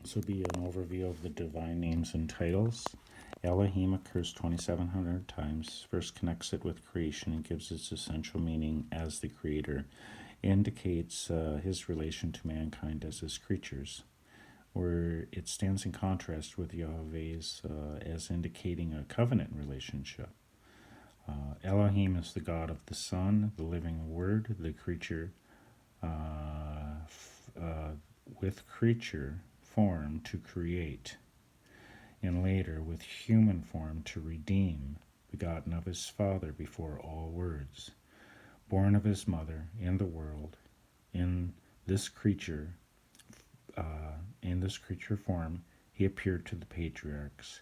This will be an overview of the divine names and titles. Elohim occurs 2,700 times. First connects it with creation and gives its essential meaning as the creator. Indicates his relation to mankind as his creatures, where it stands in contrast with Yahweh's as indicating a covenant relationship. Elohim is the God of the sun, the living word, the creature with creature form to create, and later with human form to redeem, begotten of his Father before all words, born of his mother in the world, in this creature form, he appeared to the patriarchs,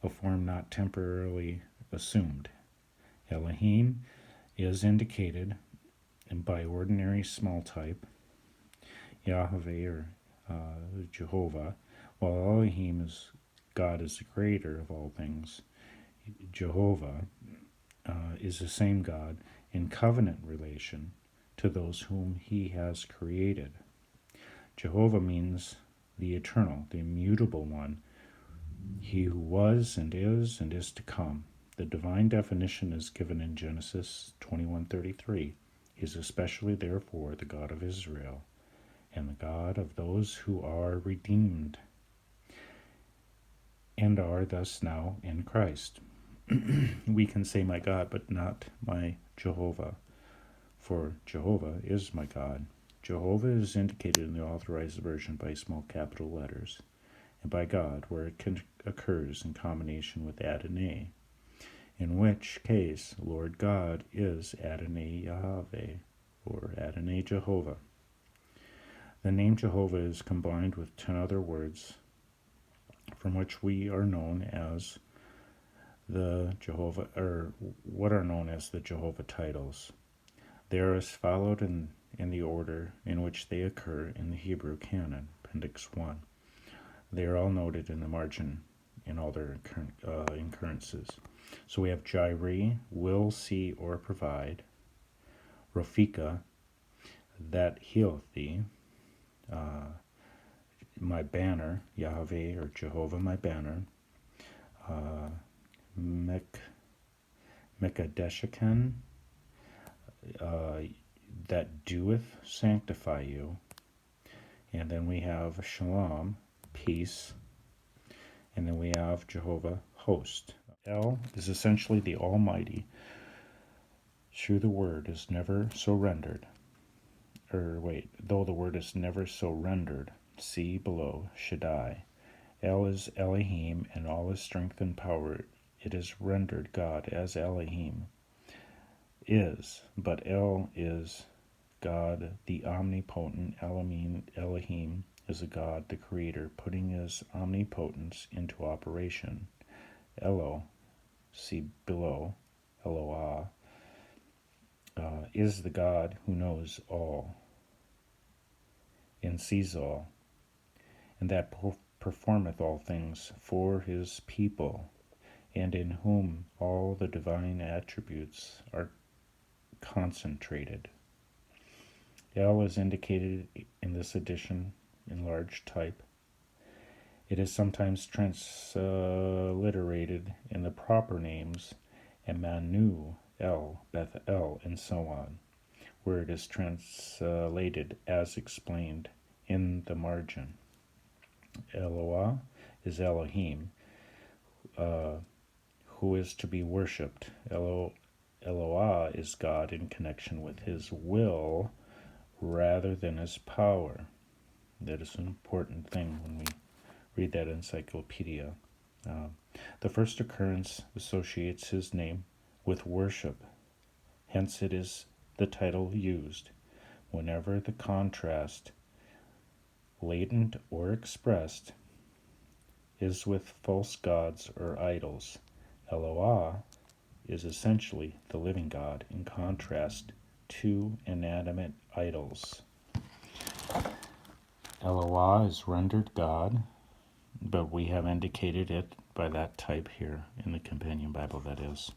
a form not temporarily assumed. Elohim is indicated by ordinary small type, Yahweh or Jehovah, while Elohim is God is the creator of all things. Jehovah is the same God in covenant relation to those whom he has created. Jehovah means the eternal, the immutable one, he who was and is to come. The divine definition is given in Genesis 21:33. He is especially therefore the God of Israel, and the God of those who are redeemed, and are thus now in Christ. We can say my God, but not my Jehovah, for Jehovah is my God. Jehovah is indicated in the Authorized Version by small capital letters, and by God, where it occurs in combination with Adonai, in which case Lord God is Adonai Yahweh, or Adonai Jehovah. The name Jehovah is combined with 10 other words from which we are known as the Jehovah, or what are known as the Jehovah titles. They are as followed in the order in which they occur in the Hebrew canon, Appendix 1. They are all noted in the margin in all their occurrences. So we have Jireh, will, see, or provide; Rafika, that healeth thee; my banner, Yahweh or Jehovah my banner; Mekadeshaken, that doeth sanctify you; and then we have Shalom, peace; and then we have Jehovah, host. El is essentially the Almighty. Through the word is never so rendered, though the word is never so rendered, see below, Shaddai. El is Elohim, and all his strength and power. It is rendered God as Elohim is, but El is God, the omnipotent. Elohim is a God, the creator, putting his omnipotence into operation. Elo, see below, Eloah, is the God who knows all and sees all, and that performeth all things for his people, and in whom all the divine attributes are concentrated. El is indicated in this edition in large type. It is sometimes transliterated in the proper names Emmanuel, Bethel, and so on, where it is translated as explained in the margin. Eloah is Elohim, who is to be worshipped. Eloah is God in connection with his will rather than his power. That is an important thing when we read that encyclopedia. The first occurrence associates his name with worship. Hence it is the title used whenever the contrast, latent or expressed, is with false gods or idols. Eloah is essentially the living God in contrast to inanimate idols. Eloah is rendered God, but we have indicated it by that type here in the Companion Bible, that is.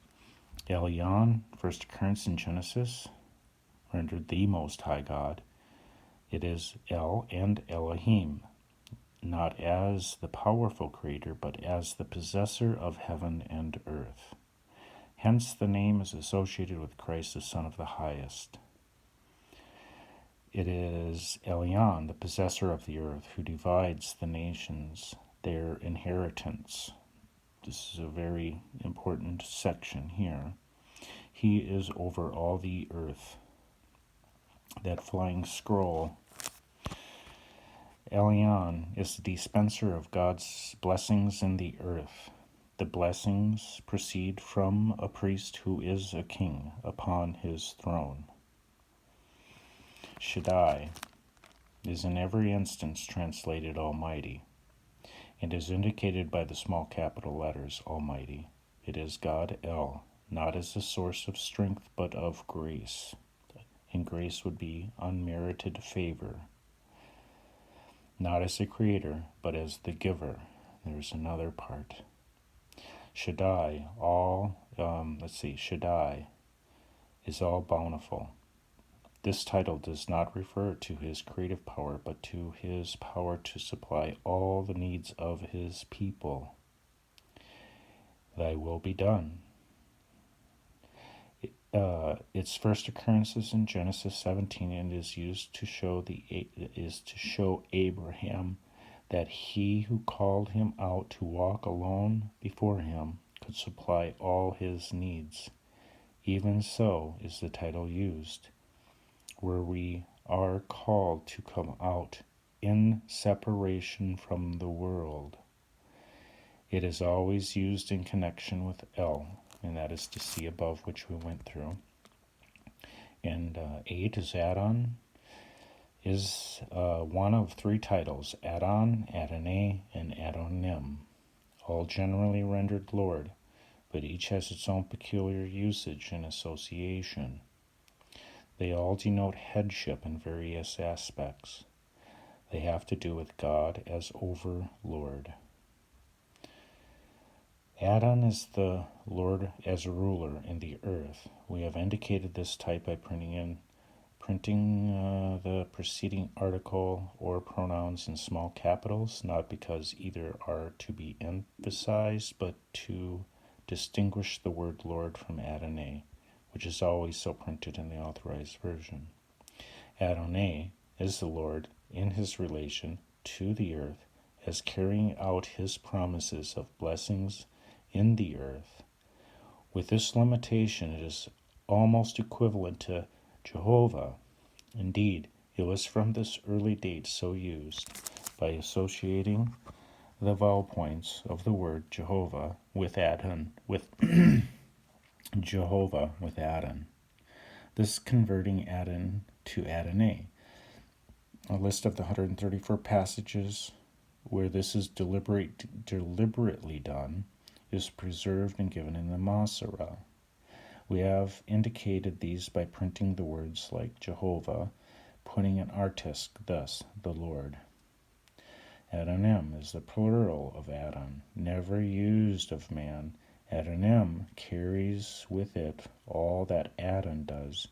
Elyon, first occurrence in Genesis, rendered the Most High God. It is El and Elohim. not as the powerful creator, but as the possessor of heaven and earth. Hence the name is associated with Christ, the Son of the Highest. It is Elyon, the possessor of the earth, who divides the nations their inheritance. This is a very important section here. He is over all the earth. That flying scroll. Elyon is the dispenser of God's blessings in the earth. The blessings proceed from a priest who is a king upon his throne. Shaddai is in every instance translated Almighty, and is indicated by the small capital letters Almighty. It is God El, not as the source of strength, but of grace. And grace would be unmerited favor. Not as the creator, but as the giver. There's another part. Shaddai, Shaddai is all bountiful. This title does not refer to his creative power, but to his power to supply all the needs of his people. Thy will be done. Its first occurrence is in Genesis 17, and is used to show Abraham that he who called him out to walk alone before him could supply all his needs. Even so is the title used, where we are called to come out in separation from the world. It is always used in connection with El, and that is to see above, which we went through. And 8 is Adon, is one of 3 titles, Adon, Adonai, and Adonim, all generally rendered Lord, but each has its own peculiar usage and association. They all denote headship in various aspects. They have to do with God as overlord. Adon is the Lord as a ruler in the earth. We have indicated this type by printing the preceding article or pronouns in small capitals, not because either are to be emphasized, but to distinguish the word Lord from Adonai, which is always so printed in the Authorized Version. Adonai is the Lord in his relation to the earth as carrying out his promises of blessings in the earth. With this limitation, it is almost equivalent to Jehovah. Indeed, it was from this early date so used, by associating the vowel points of the word Jehovah with Adon, Jehovah with Adon, this converting Adon to Adonai. A list of the 134 passages where this is deliberately done is preserved and given in the Masorah. We have indicated these by printing the words like Jehovah, putting an artisk, thus, the Lord. Adonim is the plural of Adon, never used of man. Adonim carries with it all that Adon does,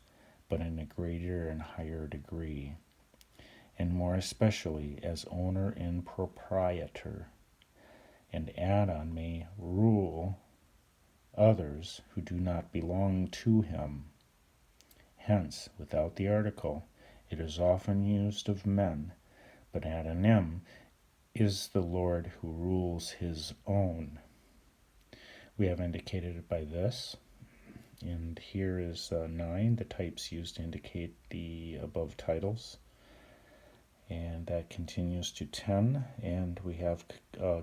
but in a greater and higher degree, and more especially as owner and proprietor. And Adon may rule others who do not belong to him. Hence, without the article, it is often used of men, but Adonim is the Lord who rules his own. We have indicated it by this, and here is 9, the types used to indicate the above titles. And that continues to 10, and we have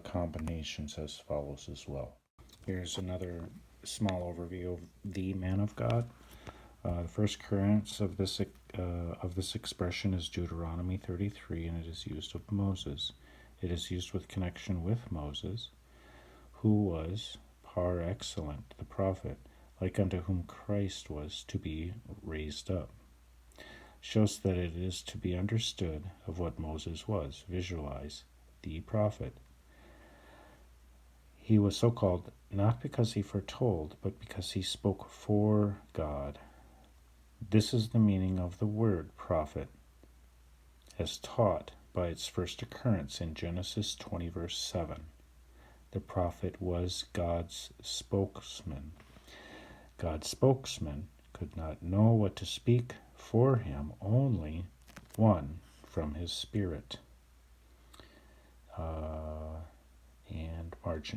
combinations as follows as well. Here's another small overview of the man of God. The first occurrence of this expression is Deuteronomy 33, and it is used of Moses. It is used with connection with Moses, who was par excellence, the prophet, like unto whom Christ was to be raised up. Shows that it is to be understood of what Moses was. Visualize the prophet. He was so called not because he foretold, but because he spoke for God. This is the meaning of the word prophet, as taught by its first occurrence in Genesis 20, verse 7. The prophet was God's spokesman. God's spokesman could not know what to speak for him, only one from his spirit.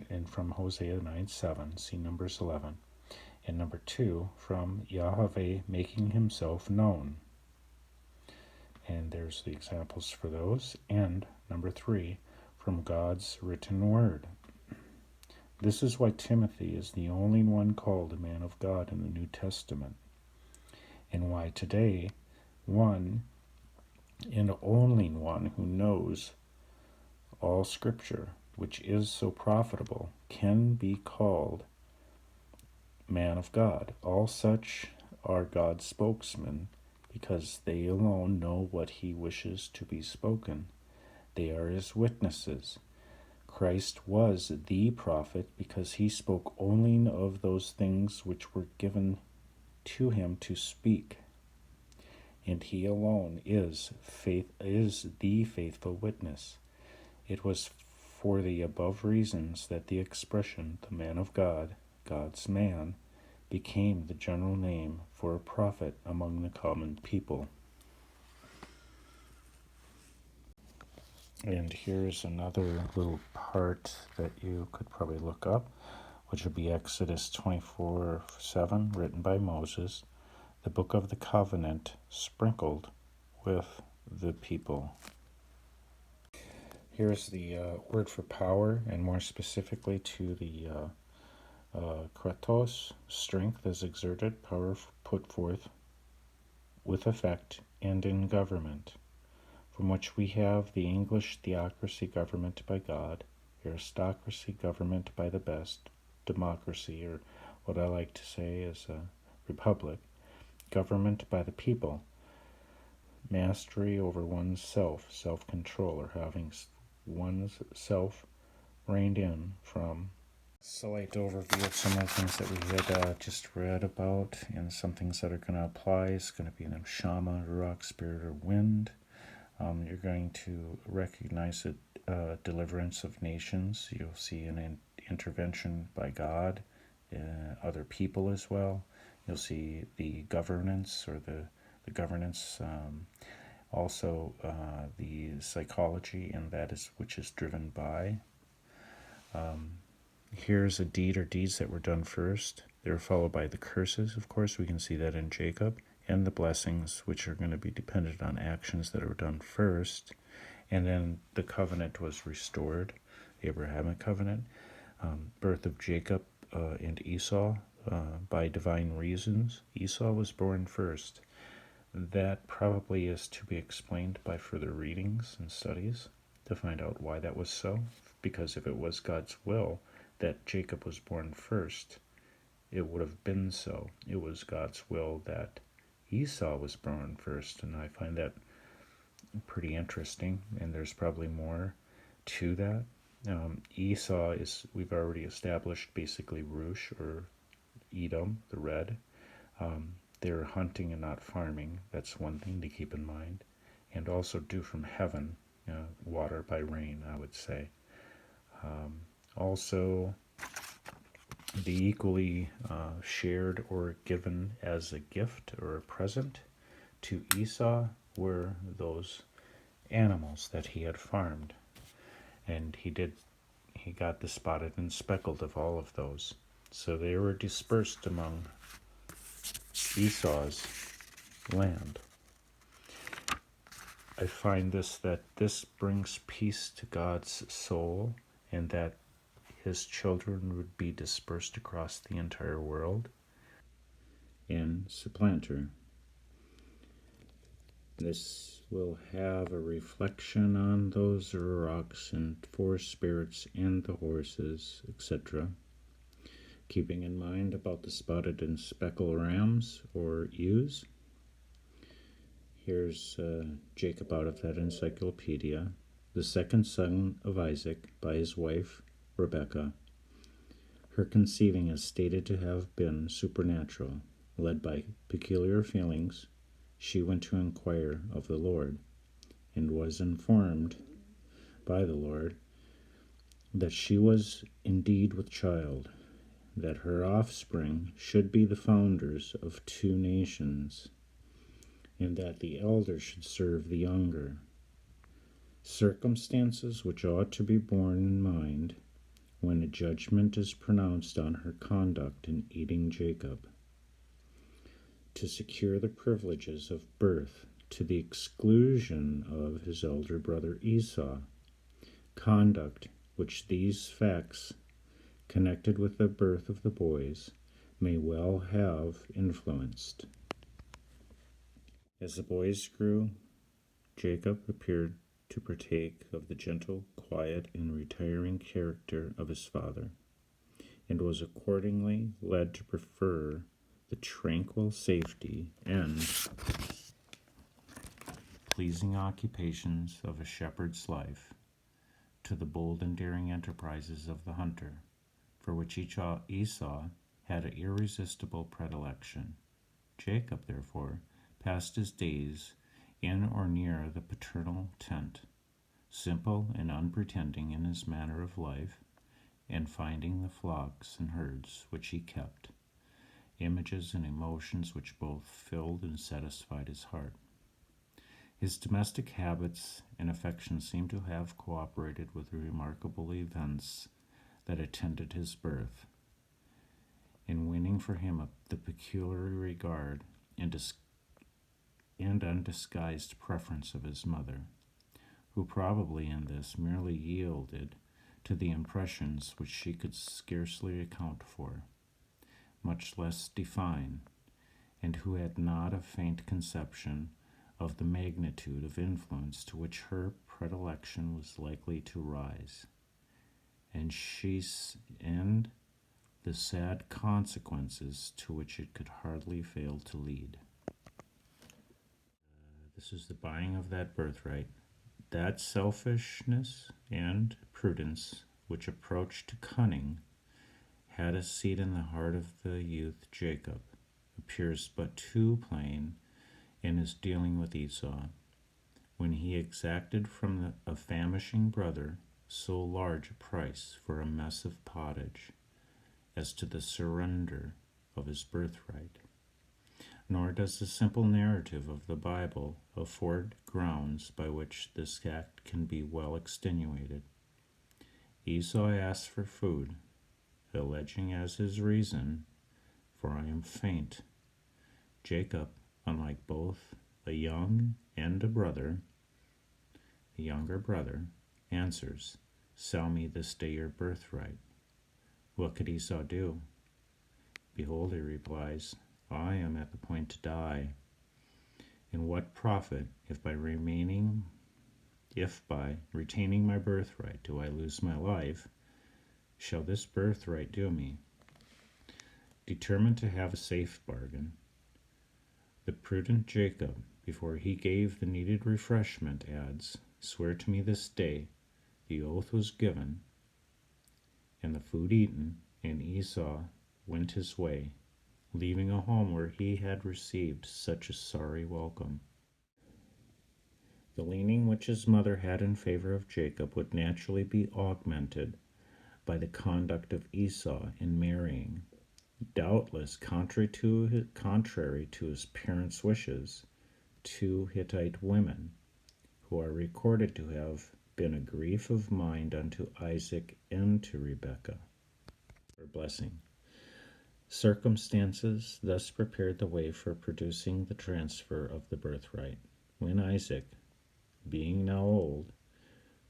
And from Hosea 9:7, see Numbers 11. And number 2, from Yahweh making himself known. And there's the examples for those. And number 3, from God's written word. This is why Timothy is the only one called a man of God in the New Testament, and why today one and only one who knows all Scripture, which is so profitable, can be called man of God. All such are God's spokesmen, because they alone know what he wishes to be spoken. They are his witnesses. Christ was the prophet because he spoke only of those things which were given to him to speak. And he alone is the faithful witness. It was for the above reasons that the expression, the man of God, God's man, became the general name for a prophet among the common people. And here's another little part that you could probably look up, which would be Exodus 24:7, written by Moses, the book of the covenant sprinkled with the people. Here's the word for power, and more specifically to the kratos, strength is exerted, power put forth with effect, and in government, from which we have the English theocracy, government by God, aristocracy, government by the best, democracy, or what I like to say is a republic, government by the people, mastery over one's self, self-control, or having one's self reined in from. Slight overview of some of the things that we had just read about, and some things that are going to apply is going to be an Shama, Ruach, Spirit, or Wind. You're going to recognize the deliverance of nations. You'll see an intervention by God, other people as well. You'll see the governance, or the governance, also the psychology, and that is which is driven by. Here's a deed or deeds that were done first. They were followed by the curses, of course. We can see that in Jacob, and the blessings, which are going to be dependent on actions that are done first. And then the covenant was restored, the Abrahamic covenant. Birth of Jacob and Esau by divine reasons. Esau was born first. That probably is to be explained by further readings and studies to find out why that was so. Because if it was God's will that Jacob was born first, it would have been so. It was God's will that Esau was born first, and I find that pretty interesting, and there's probably more to that. Esau is, we've already established, basically Rush, or Edom, the red. They're hunting and not farming. That's one thing to keep in mind. And also dew from heaven, water by rain, I would say. Also, the equally shared or given as a gift or a present to Esau were those animals that he had farmed. And he got the spotted and speckled of all of those. So they were dispersed among Esau's land. I find that this brings peace to God's soul, and that his children would be dispersed across the entire world. And supplanter. This will have a reflection on those rocks and four spirits and the horses, etc. Keeping in mind about the spotted and speckled rams or ewes. Here's Jacob out of that encyclopedia. The second son of Isaac by his wife Rebekah. Her conceiving is stated to have been supernatural. Led by peculiar feelings, she went to inquire of the Lord, and was informed by the Lord that she was indeed with child, that her offspring should be the founders of two nations, and that the elder should serve the younger. Circumstances which ought to be borne in mind when a judgment is pronounced on her conduct in eating Jacob, to secure the privileges of birth to the exclusion of his elder brother Esau, conduct which these facts, connected with the birth of the boys, may well have influenced. As the boys grew, Jacob appeared to partake of the gentle, quiet, and retiring character of his father, and was accordingly led to prefer the tranquil safety and pleasing occupations of a shepherd's life to the bold and daring enterprises of the hunter, for which Esau had an irresistible predilection. Jacob, therefore, passed his days in or near the paternal tent, simple and unpretending in his manner of life, and finding the flocks and herds which he kept, images and emotions which both filled and satisfied his heart. His domestic habits and affections seem to have cooperated with the remarkable events that attended his birth, in winning for him the peculiar regard and undisguised preference of his mother, who probably in this merely yielded to the impressions which she could scarcely account for, much less define, and who had not a faint conception of the magnitude of influence to which her predilection was likely to rise, and the sad consequences to which it could hardly fail to lead. This is the buying of that birthright. That selfishness and prudence which approached to cunning had a seat in the heart of the youth Jacob, appears but too plain in his dealing with Esau, when he exacted from a famishing brother so large a price for a mess of pottage as to the surrender of his birthright. Nor does the simple narrative of the Bible afford grounds by which this act can be well extenuated. Esau asked for food, alleging as his reason, "For I am faint." Jacob, unlike both a young and a younger brother, answers, "Sell me this day your birthright." What could Esau do? Behold, he replies, "I am at the point to die. And what profit if by retaining my birthright do I lose my life? Shall this birthright do me?" Determined to have a safe bargain, the prudent Jacob, before he gave the needed refreshment, adds, "Swear to me this day." The oath was given, and the food eaten, and Esau went his way, leaving a home where he had received such a sorry welcome. The leaning which his mother had in favor of Jacob would naturally be augmented by the conduct of Esau in marrying, doubtless contrary to his parents' wishes, two Hittite women, who are recorded to have been a grief of mind unto Isaac and to Rebekah, for blessing. Circumstances thus prepared the way for producing the transfer of the birthright, when Isaac, being now old,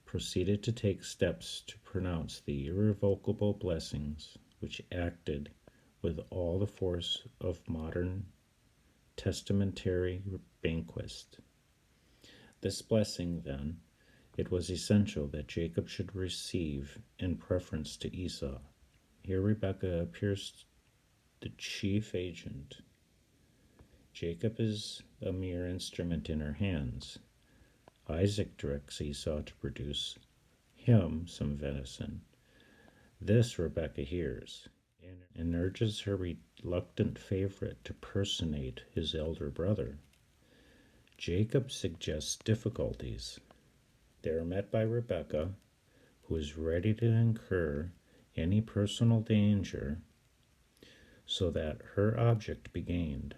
proceeded to take steps to pronounce the irrevocable blessings which acted with all the force of modern testamentary bequest. This blessing, then, it was essential that Jacob should receive in preference to Esau. Here Rebekah appears the chief agent. Jacob is a mere instrument in her hands. Isaac directs Esau to produce him some venison. This Rebekah hears, and urges her reluctant favorite to personate his elder brother. Jacob suggests difficulties. They are met by Rebekah, who is ready to incur any personal danger so that her object be gained.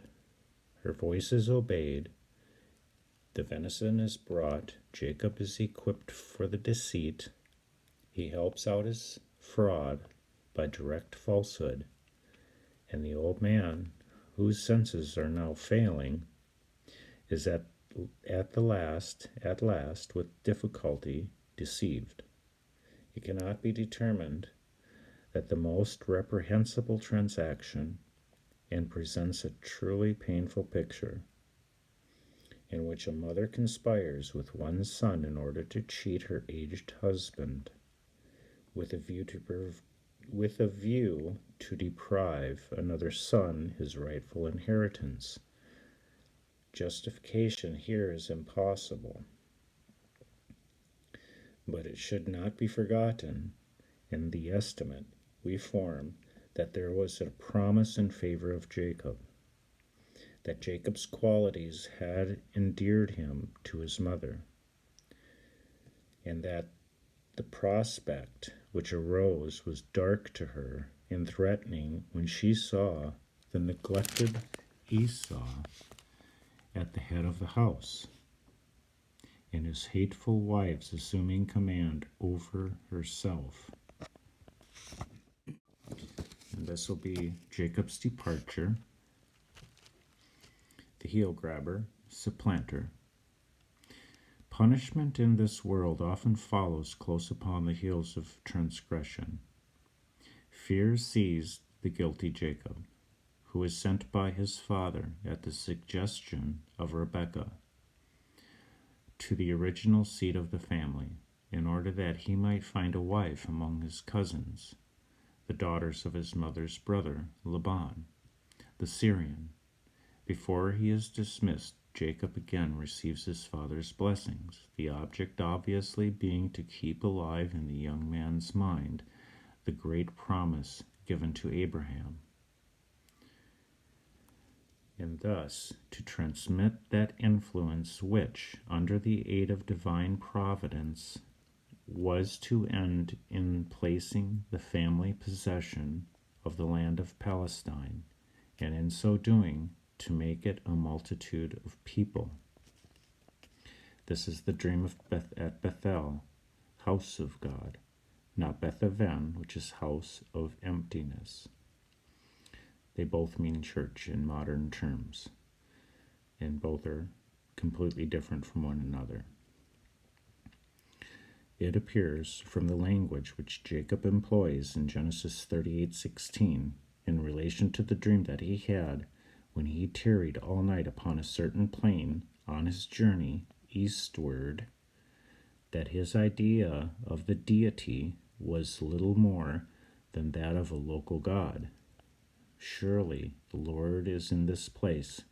Her voice is obeyed, the venison is brought, Jacob is equipped for the deceit, he helps out his fraud by direct falsehood, and the old man, whose senses are now failing, is at last, with difficulty, deceived. It cannot be determined that the most reprehensible transaction, and presents a truly painful picture, in which a mother conspires with one son in order to cheat her aged husband, with a view to deprive another son his rightful inheritance. Justification here is impossible, but it should not be forgotten in the estimate we form that there was a promise in favor of Jacob, that Jacob's qualities had endeared him to his mother, and that the prospect which arose was dark to her and threatening when she saw the neglected Esau at the head of the house, and his hateful wives assuming command over herself. And this will be Jacob's departure, the heel grabber, supplanter. Punishment in this world often follows close upon the heels of transgression. Fear seized the guilty Jacob, who was sent by his father at the suggestion of Rebekah to the original seat of the family, in order that he might find a wife among his cousins, the daughters of his mother's brother Laban, the Syrian. Before he is dismissed, Jacob again receives his father's blessings, the object obviously being to keep alive in the young man's mind the great promise given to Abraham, and thus to transmit that influence which, under the aid of divine providence, was to end in placing the family possession of the land of Palestine, and in so doing to make it a multitude of people. This is the dream of at Bethel, house of God, not Beth-aven, which is house of emptiness. They both mean church in modern terms, and both are completely different from one another. It appears from the language which Jacob employs in Genesis 38:16 in relation to the dream that he had when he tarried all night upon a certain plain on his journey eastward, that his idea of the deity was little more than that of a local god. Surely the Lord is in this place,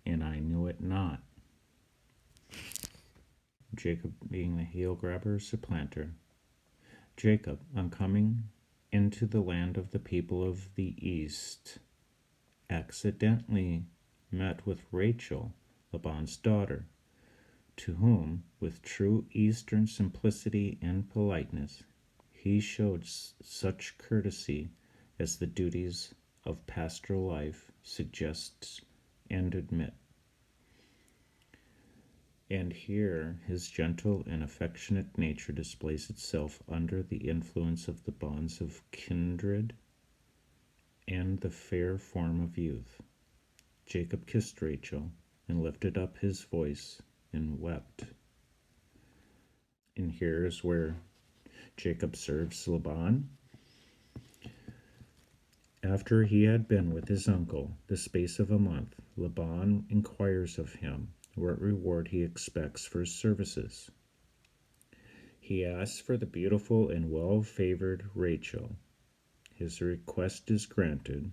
and I knew it not. Jacob being the heel grabber, supplanter. Jacob, on coming into the land of the people of the east, accidentally met with Rachel, Laban's daughter, to whom, with true Eastern simplicity and politeness, he showed such courtesy as the duties of pastoral life suggest and admit. And here his gentle and affectionate nature displays itself under the influence of the bonds of kindred and the fair form of youth. Jacob kissed Rachel and lifted up his voice and wept. And here is where Jacob serves Laban. After he had been with his uncle the space of a month, Laban inquires of him what reward he expects for his services. He asks for the beautiful and well-favored Rachel. His request is granted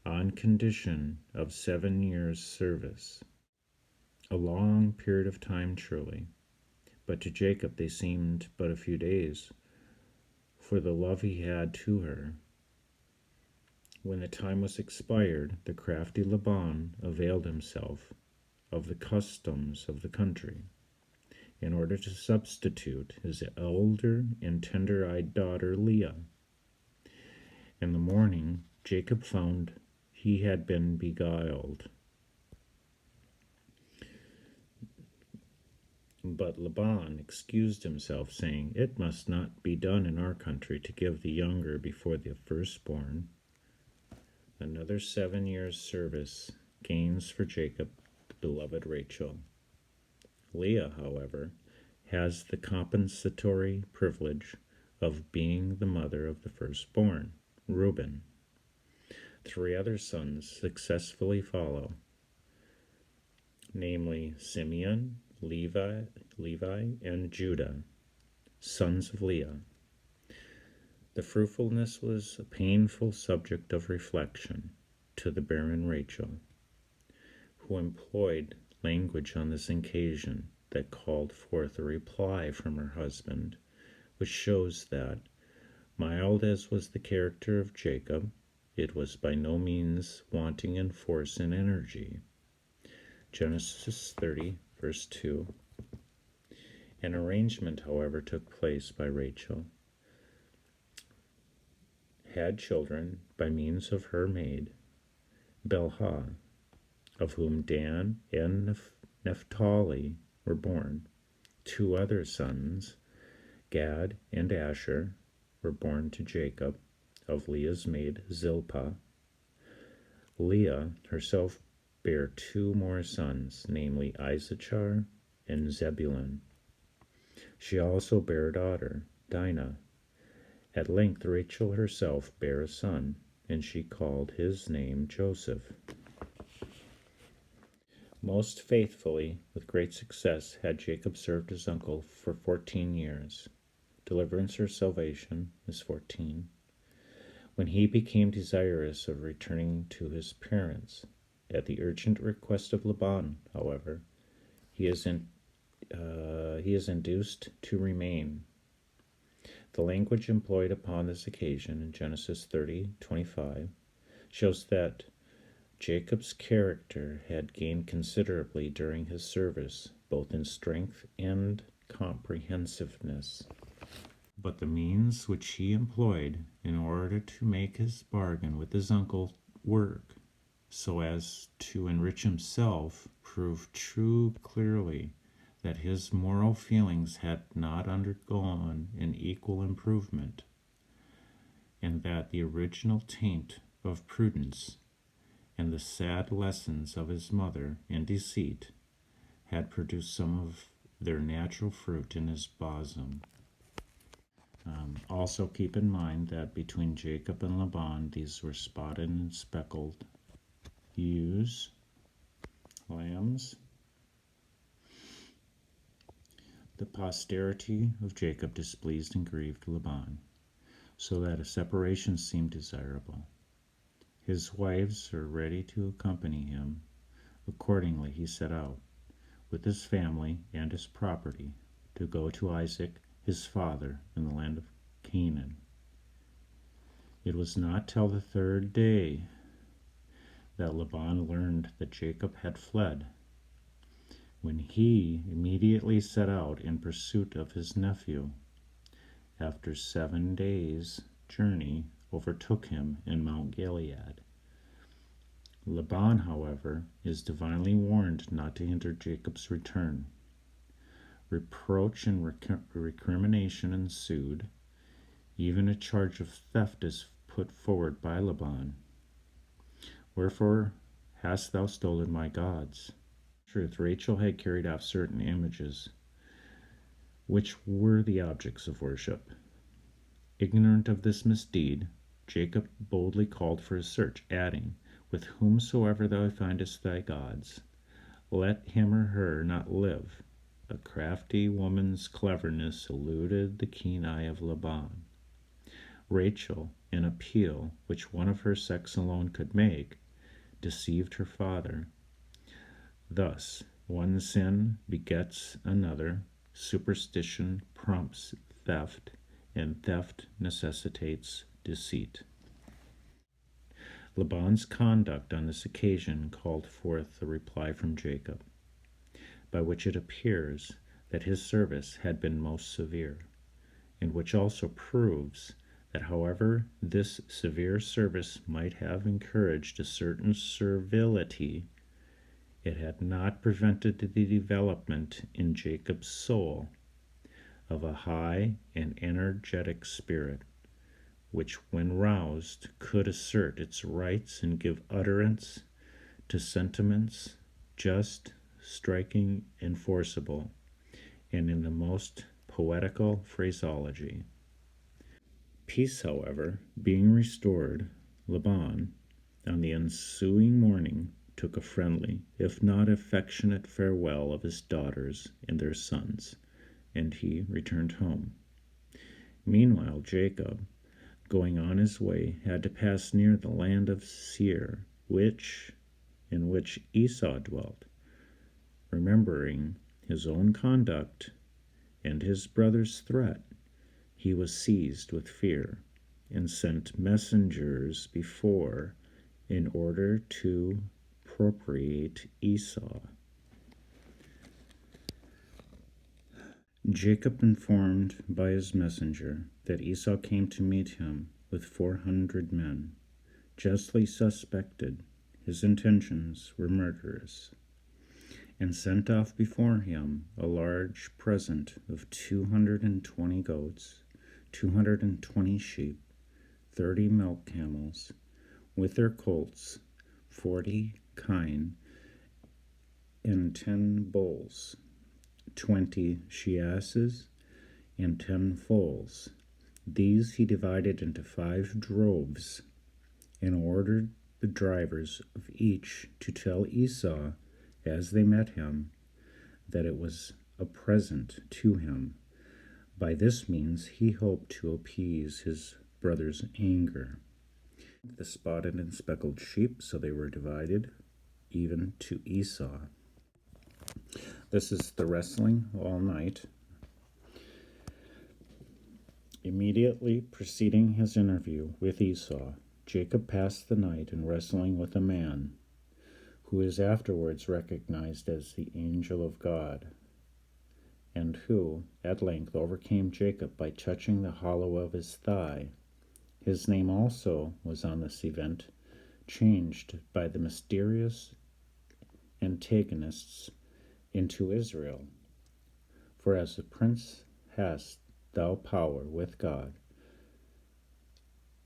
on condition of 7 years' service. A long period of time, truly, but to Jacob they seemed but a few days, for the love he had to her. When the time was expired, the crafty Laban availed himself of the customs of the country, in order to substitute his elder and tender-eyed daughter Leah. In the morning, Jacob found he had been beguiled. But Laban excused himself, saying, "It must not be done in our country to give the younger before the firstborn." Another 7 years' service gains for Jacob the beloved Rachel. Leah, however, has the compensatory privilege of being the mother of the firstborn, Reuben. 3 other sons successfully follow, namely Simeon, Levi, and Judah, sons of Leah. The fruitfulness was a painful subject of reflection to the barren Rachel, who employed language on this occasion that called forth a reply from her husband, which shows that, mild as was the character of Jacob, it was by no means wanting in force and energy. Genesis 30, verse 2. An arrangement, however, took place by Rachel, had children by means of her maid, Bilhah, of whom Dan and Naphtali were born. 2 other sons, Gad and Asher, were born to Jacob, of Leah's maid Zilpah. Leah herself bare 2 more sons, namely Issachar and Zebulun. She also bare a daughter, Dinah. At length Rachel herself bare a son, and she called his name Joseph. Most faithfully, with great success, had Jacob served his uncle for 14 years. Deliverance or salvation is 14. When he became desirous of returning to his parents, at the urgent request of Laban, however, he is induced to remain. The language employed upon this occasion in Genesis 30:25 shows that Jacob's character had gained considerably during his service, both in strength and comprehensiveness. But the means which he employed in order to make his bargain with his uncle work so as to enrich himself proved too clearly that his moral feelings had not undergone an equal improvement, and that the original taint of prudence and the sad lessons of his mother in deceit had produced some of their natural fruit in his bosom. Also keep in mind that between Jacob and Laban, these were spotted and speckled ewes, lambs. The posterity of Jacob displeased and grieved Laban, so that a separation seemed desirable. His wives were ready to accompany him. Accordingly, he set out, with his family and his property, to go to Isaac, his father, in the land of Canaan. It was not till the 3rd day that Laban learned that Jacob had fled, when he immediately set out in pursuit of his nephew. After 7 days' journey, overtook him in Mount Gilead. Laban, however, is divinely warned not to hinder Jacob's return. Reproach and recrimination ensued. Even a charge of theft is put forward by Laban. "Wherefore hast thou stolen my gods?" In truth, Rachel had carried off certain images, which were the objects of worship. Ignorant of this misdeed, Jacob boldly called for a search, adding, "With whomsoever thou findest thy gods, let him or her not live." A crafty woman's cleverness eluded the keen eye of Laban. Rachel, an appeal which one of her sex alone could make, deceived her father. Thus, one sin begets another, superstition prompts theft, and theft necessitates deceit. Laban's conduct on this occasion called forth a reply from Jacob. by which it appears that his service had been most severe, and which also proves that however this severe service might have encouraged a certain servility, it had not prevented the development in Jacob's soul of a high and energetic spirit, which, when roused, could assert its rights and give utterance to sentiments just, striking, and forcible, and in the most poetical phraseology. Peace, however, being restored, Laban, on the ensuing morning, took a friendly, if not affectionate, farewell of his daughters and their sons, and he returned home. Meanwhile, Jacob, going on his way, had to pass near the land of Seir, in which Esau dwelt. Remembering his own conduct and his brother's threat, he was seized with fear and sent messengers before in order to propitiate Esau. Jacob informed by his messenger that Esau came to meet him with 400 men, justly suspected his intentions were murderous, and sent off before him a large present of 220 goats, 220 sheep, 30 milk camels, with their colts, 40 kine, and 10 bulls, 20 she-asses, and 10 foals. These he divided into 5 droves, and ordered the drivers of each to tell Esau, as they met him, that it was a present to him. By this means he hoped to appease his brother's anger. The spotted and speckled sheep, so they were divided, even to Esau. This is the wrestling all night. Immediately preceding his interview with Esau, Jacob passed the night in wrestling with a man who is afterwards recognized as the angel of God, and who at length overcame Jacob by touching the hollow of his thigh. His name also was on this event changed by the mysterious antagonists into Israel. For as a prince hast thou power with God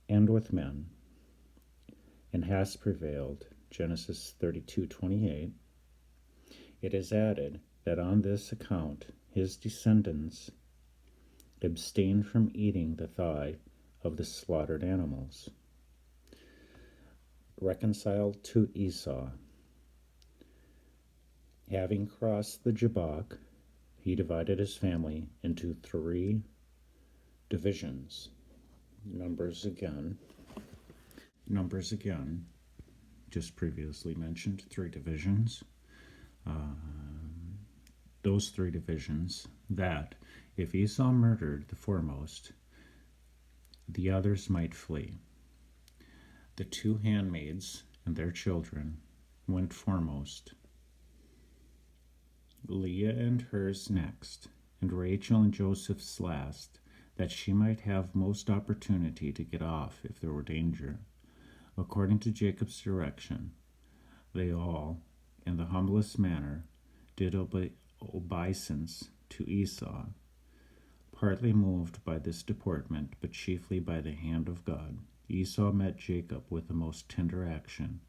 and with men, and hast prevailed. Genesis 32:28. It is added that on this account his descendants abstain from eating the thigh of the slaughtered animals. Reconciled to Esau. Having crossed the Jabbok, he divided his family into 3 divisions. Numbers again, just previously mentioned, 3 divisions. Those 3 divisions that, if Esau murdered the foremost, the others might flee. The 2 handmaids and their children went foremost, Leah and hers next, and Rachel and Joseph's last, that she might have most opportunity to get off if there were danger. According to Jacob's direction, they all, in the humblest manner, did obeisance to Esau, partly moved by this deportment, but chiefly by the hand of God. Esau met Jacob with the most tender action,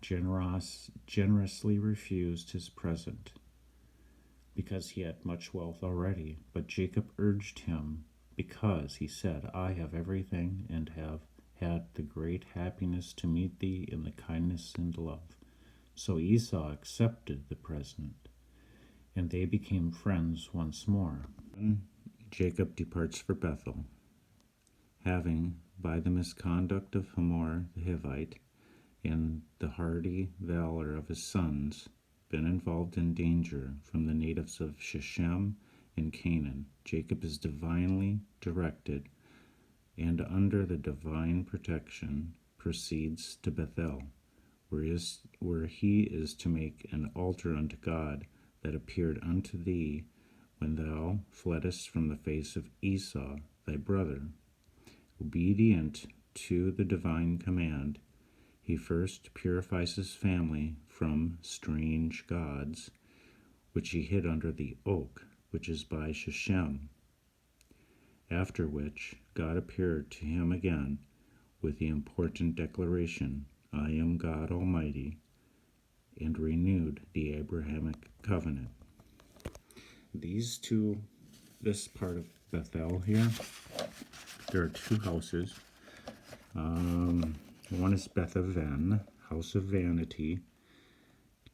generously refused his present, because he had much wealth already. But Jacob urged him, because he said, I have everything, and have had the great happiness to meet thee in the kindness and love. So Esau accepted the present, and they became friends once more. Jacob departs for Bethel, having, by the misconduct of Hamor the Hivite and the hardy valor of his sons, been involved in danger from the natives of Shechem and Canaan. Jacob is divinely directed, and under the divine protection proceeds to Bethel, where he is to make an altar unto God that appeared unto thee when thou fleddest from the face of Esau thy brother. Obedient to the divine command, he first purifies his family from strange gods, which he hid under the oak, which is by Shechem. After which God appeared to him again with the important declaration, I am God Almighty, and renewed the Abrahamic covenant. This part of Bethel here, there are two houses. One is Beth-aven, house of vanity,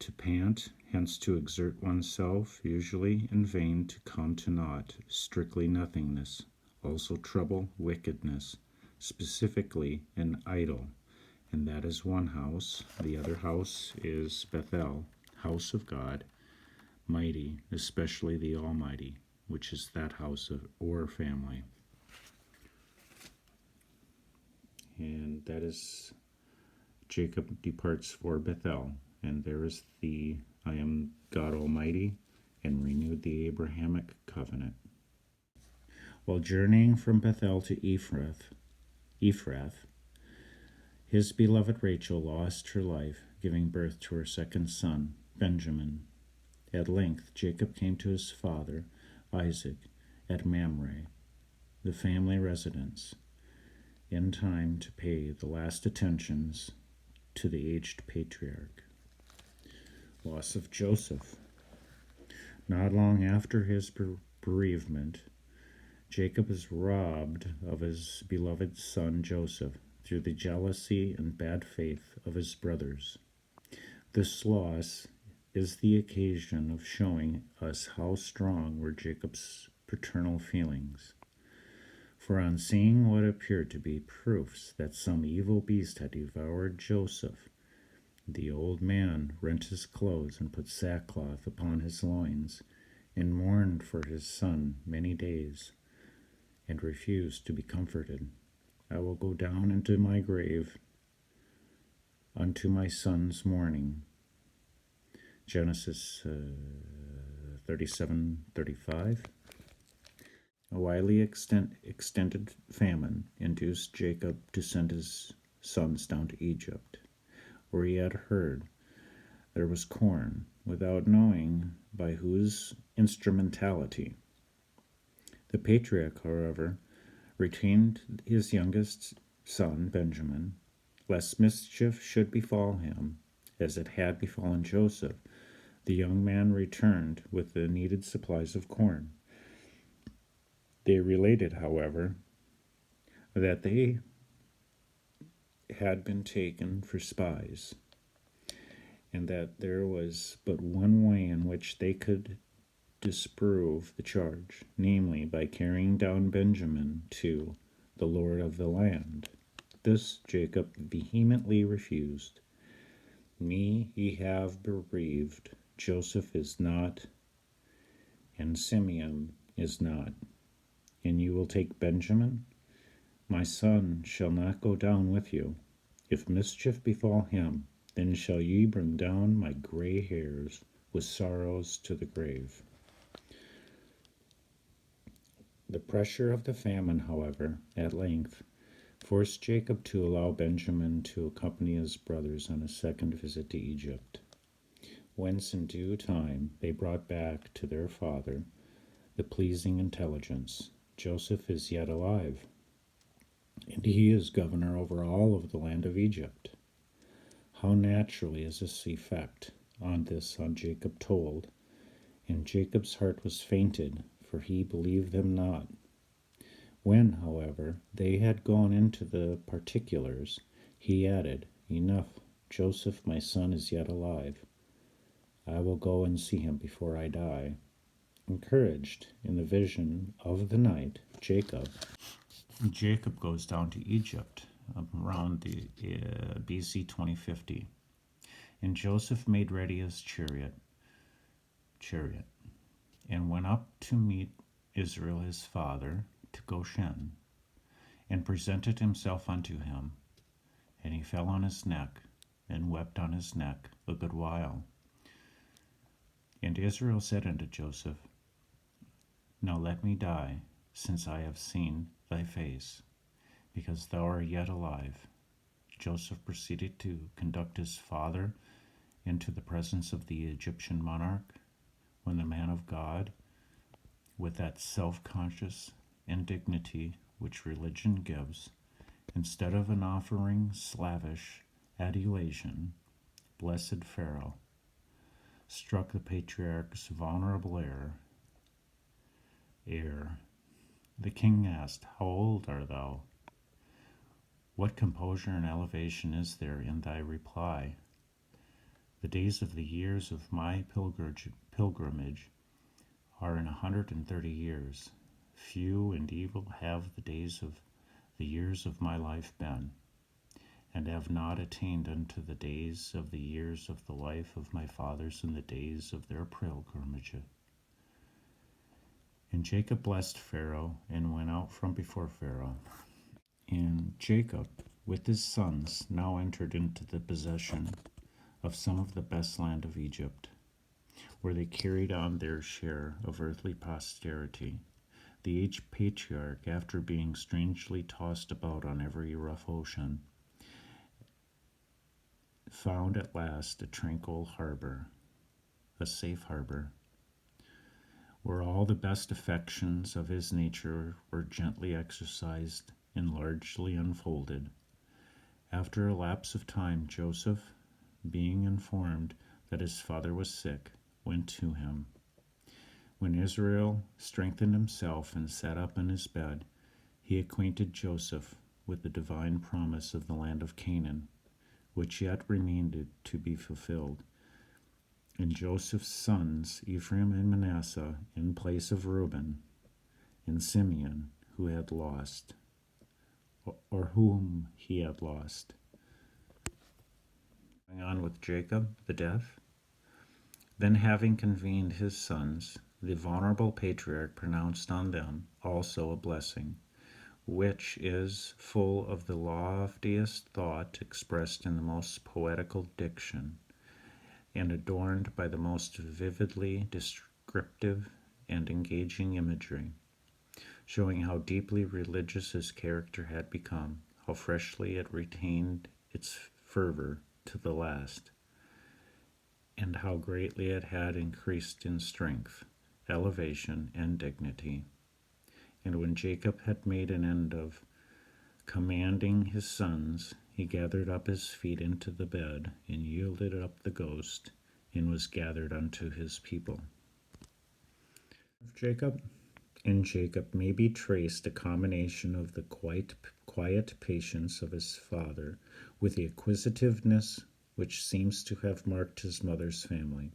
to pant, hence to exert oneself, usually in vain, to come to naught, strictly nothingness, also trouble, wickedness, specifically an idol, and that is one house. The other house is Bethel, house of God, mighty, especially the Almighty, which is that house of or family. And that is Jacob departs for Bethel, and there is the I am God Almighty, and renewed the Abrahamic covenant. While journeying from Bethel to Ephrath, his beloved Rachel lost her life, giving birth to her second son, Benjamin. At length Jacob came to his father, Isaac, at Mamre, the family residence, in time to pay the last attentions to the aged patriarch. Loss of Joseph. Not long after his bereavement, Jacob is robbed of his beloved son Joseph through the jealousy and bad faith of his brothers. This loss is the occasion of showing us how strong were Jacob's paternal feelings. For on seeing what appeared to be proofs that some evil beast had devoured Joseph, the old man rent his clothes and put sackcloth upon his loins, and mourned for his son many days, and refused to be comforted. I will go down into my grave unto my son's mourning. Genesis 37:35. A widely extended famine induced Jacob to send his sons down to Egypt, where he had heard there was corn, without knowing by whose instrumentality. The patriarch, however, retained his youngest son, Benjamin, lest mischief should befall him, as it had befallen Joseph. The young man returned with the needed supplies of corn. They related, however, that they had been taken for spies, and that there was but one way in which they could disprove the charge, namely by carrying down Benjamin to the Lord of the land. This Jacob vehemently refused. Me ye have bereaved, Joseph is not, and Simeon is not, and you will take Benjamin? My son shall not go down with you. If mischief befall him, then shall ye bring down my gray hairs with sorrows to the grave. The pressure of the famine, however, at length forced Jacob to allow Benjamin to accompany his brothers on a second visit to Egypt, whence in due time they brought back to their father the pleasing intelligence, Joseph is yet alive, and he is governor over all of the land of Egypt. How naturally is this effect on Jacob told, and Jacob's heart was fainted, for he believed them not. When, however, they had gone into the particulars, he added, Enough, Joseph my son is yet alive. I will go and see him before I die. Encouraged in the vision of the night, Jacob goes down to Egypt around the BC 2050, and Joseph made ready his chariot, and went up to meet Israel his father to Goshen, and presented himself unto him, and he fell on his neck, and wept on his neck a good while. And Israel said unto Joseph, Now let me die, since I have seen thy face, because thou art yet alive. Joseph proceeded to conduct his father into the presence of the Egyptian monarch, when the man of God, with that self-conscious indignity which religion gives, instead of an offering slavish adulation, blessed Pharaoh, struck the patriarch's vulnerable heir. The king asked, How old art thou? What composure and elevation is there in thy reply? The days of the years of my pilgrimage are in 130 years. Few and evil have the days of the years of my life been, and have not attained unto the days of the years of the life of my fathers in the days of their pilgrimage. And Jacob blessed Pharaoh, and went out from before Pharaoh. And Jacob, with his sons, now entered into the possession of some of the best land of Egypt, where they carried on their share of earthly posterity. The aged patriarch, after being strangely tossed about on every rough ocean, found at last a tranquil harbor, a safe harbor, where all the best affections of his nature were gently exercised and largely unfolded. After a lapse of time, Joseph, being informed that his father was sick, went to him. When Israel strengthened himself and sat up in his bed, he acquainted Joseph with the divine promise of the land of Canaan, which yet remained to be fulfilled. And Joseph's sons, Ephraim and Manasseh, in place of Reuben and Simeon, who had lost, or whom he had lost. Going on with Jacob, the death. Then, having convened his sons, the vulnerable patriarch pronounced on them also a blessing, which is full of the loftiest thought expressed in the most poetical diction, and adorned by the most vividly descriptive and engaging imagery, showing how deeply religious his character had become, how freshly it retained its fervor to the last, and how greatly it had increased in strength, elevation, and dignity. And when Jacob had made an end of commanding his sons, he gathered up his feet into the bed, and yielded up the ghost, and was gathered unto his people. Jacob. In Jacob may be traced a combination of the quiet patience of his father with the acquisitiveness which seems to have marked his mother's family.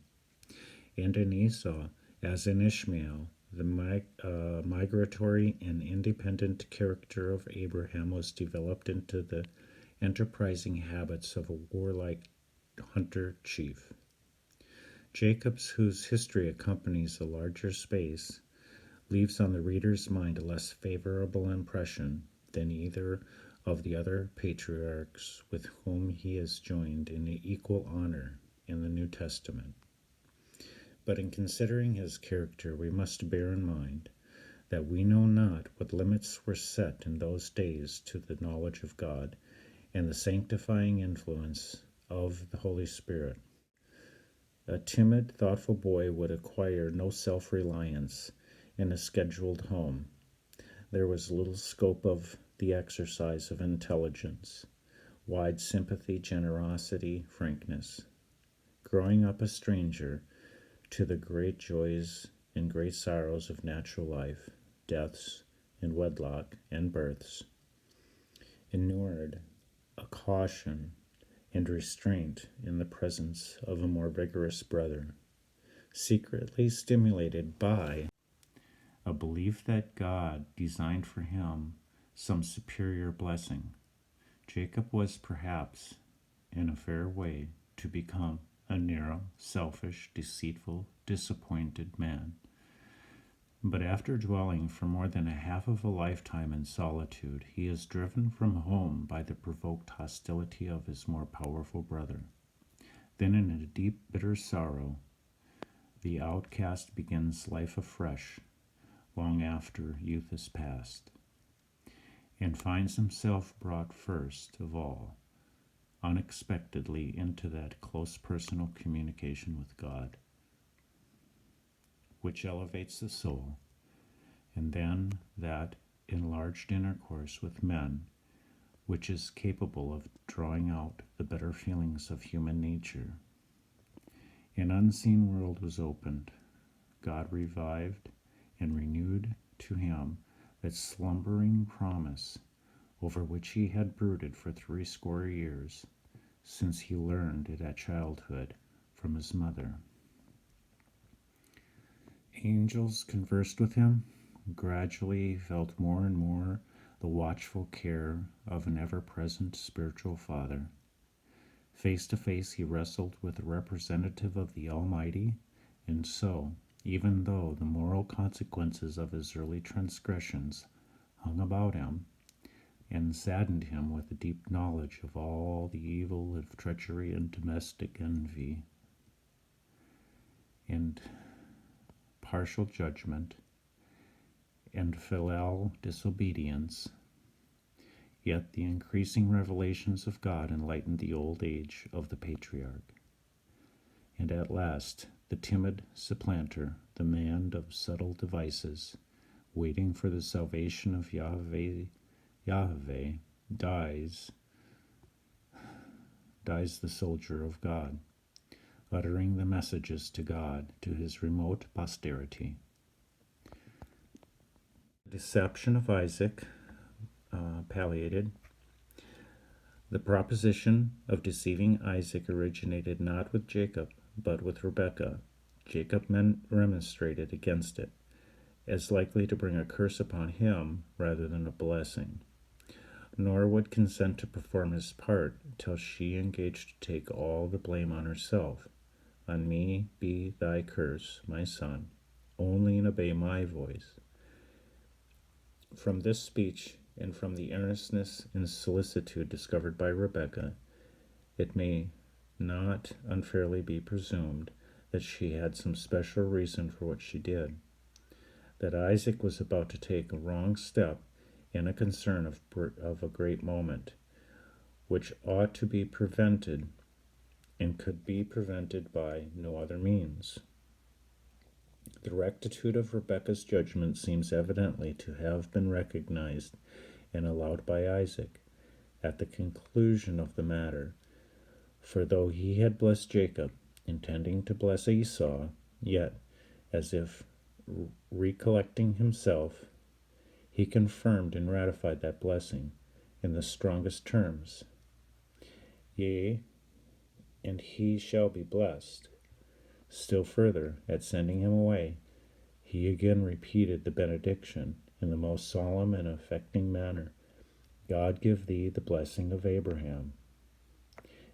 And in Esau, as in Ishmael, the migratory and independent character of Abraham was developed into the enterprising habits of a warlike hunter-chief. Jacob's, whose history accompanies a larger space, leaves on the reader's mind a less favorable impression than either of the other patriarchs with whom he is joined in equal honor in the New Testament. But in considering his character, we must bear in mind that we know not what limits were set in those days to the knowledge of God and the sanctifying influence of the Holy Spirit. A timid, thoughtful boy would acquire no self-reliance in a scheduled home. There was little scope of the exercise of intelligence, wide sympathy, generosity, frankness. Growing up a stranger to the great joys and great sorrows of natural life, deaths and wedlock and births, inured a caution and restraint in the presence of a more vigorous brother, secretly stimulated by a belief that God designed for him some superior blessing. Jacob was perhaps, in a fair way, to become a narrow, selfish, deceitful, disappointed man. But after dwelling for more than a half of a lifetime in solitude, he is driven from home by the provoked hostility of his more powerful brother. Then, in a deep, bitter sorrow, the outcast begins life afresh long after youth is past, and finds himself brought first of all unexpectedly into that close personal communication with God, which elevates the soul, and then that enlarged intercourse with men, which is capable of drawing out the better feelings of human nature. An unseen world was opened. God revived and renewed to him that slumbering promise over which he had brooded for 80 years, since he learned it at childhood from his mother. Angels conversed with him, gradually felt more and more the watchful care of an ever-present spiritual father. Face to face he wrestled with a representative of the Almighty, and so, even though the moral consequences of his early transgressions hung about him, and saddened him with a deep knowledge of all the evil of treachery and domestic envy, and partial judgment, and filial disobedience, yet the increasing revelations of God enlightened the old age of the patriarch. And at last, the timid supplanter, the man of subtle devices, waiting for the salvation of Yahweh, dies the soldier of God, uttering the messages to God to his remote posterity. The deception of Isaac palliated. The proposition of deceiving Isaac originated not with Jacob, but with Rebekah. Jacob remonstrated against it, as likely to bring a curse upon him rather than a blessing, nor would consent to perform his part till she engaged to take all the blame on herself. On me be thy curse, my son, only obey my voice. From this speech, and from the earnestness and solicitude discovered by Rebekah, it may not unfairly be presumed that she had some special reason for what she did. That Isaac was about to take a wrong step in a concern of a great moment, which ought to be prevented and could be prevented by no other means. The rectitude of Rebekah's judgment seems evidently to have been recognized and allowed by Isaac at the conclusion of the matter. For though he had blessed Jacob, intending to bless Esau, yet, as if recollecting himself, he confirmed and ratified that blessing in the strongest terms. Yea, and he shall be blessed. Still further, at sending him away, he again repeated the benediction in the most solemn and affecting manner. God give thee the blessing of Abraham.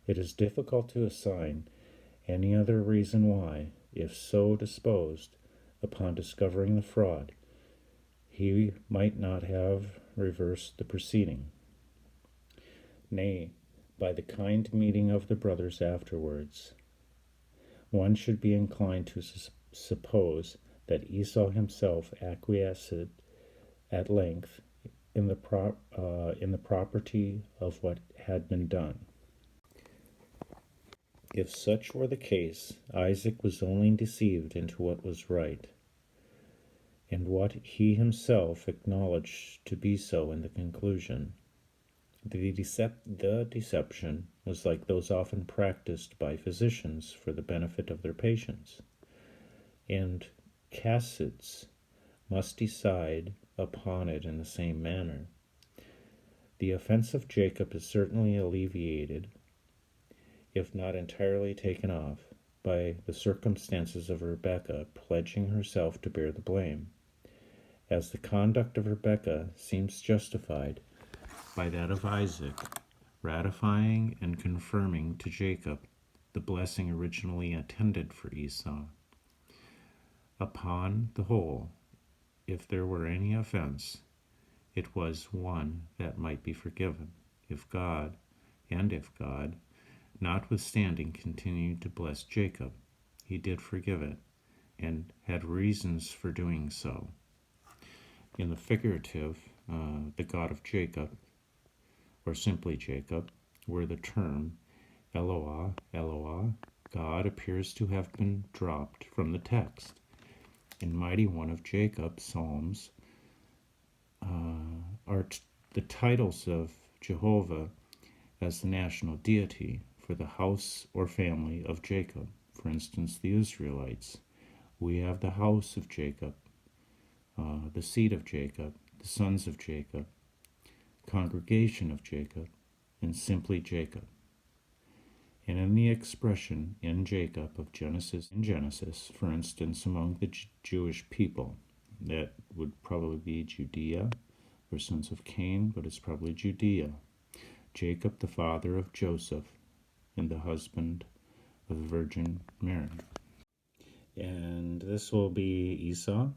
It is difficult to assign any other reason why, if so disposed, upon discovering the fraud, he might not have reversed the proceeding. Nay, by the kind meeting of the brothers afterwards, one should be inclined to suppose that Esau himself acquiesced at length in the property of what had been done. If such were the case, Isaac was only deceived into what was right, and what he himself acknowledged to be so in the conclusion. The deception was like those often practiced by physicians for the benefit of their patients, and casts must decide upon it in the same manner. The offense of Jacob is certainly alleviated, if not entirely taken off, by the circumstances of Rebekah pledging herself to bear the blame, as the conduct of Rebekah seems justified by that of Isaac, ratifying and confirming to Jacob the blessing originally intended for Esau. Upon the whole, if there were any offense, it was one that might be forgiven, if God, notwithstanding, continued to bless Jacob, he did forgive it, and had reasons for doing so. In the figurative, the God of Jacob, or simply Jacob, where the term Eloah, Eloah, God appears to have been dropped from the text. In Mighty One of Jacob, Psalms are the titles of Jehovah as the national deity for the house or family of Jacob. For instance, the Israelites. We have the house of Jacob, the seed of Jacob, the sons of Jacob, congregation of Jacob, and simply Jacob. And in the expression in Jacob of Genesis, for instance, among the Jewish people, that would probably be Judea, or sons of Cain, but it's probably Judea. Jacob, the father of Joseph, and the husband of the Virgin Mary. And this will be Esau,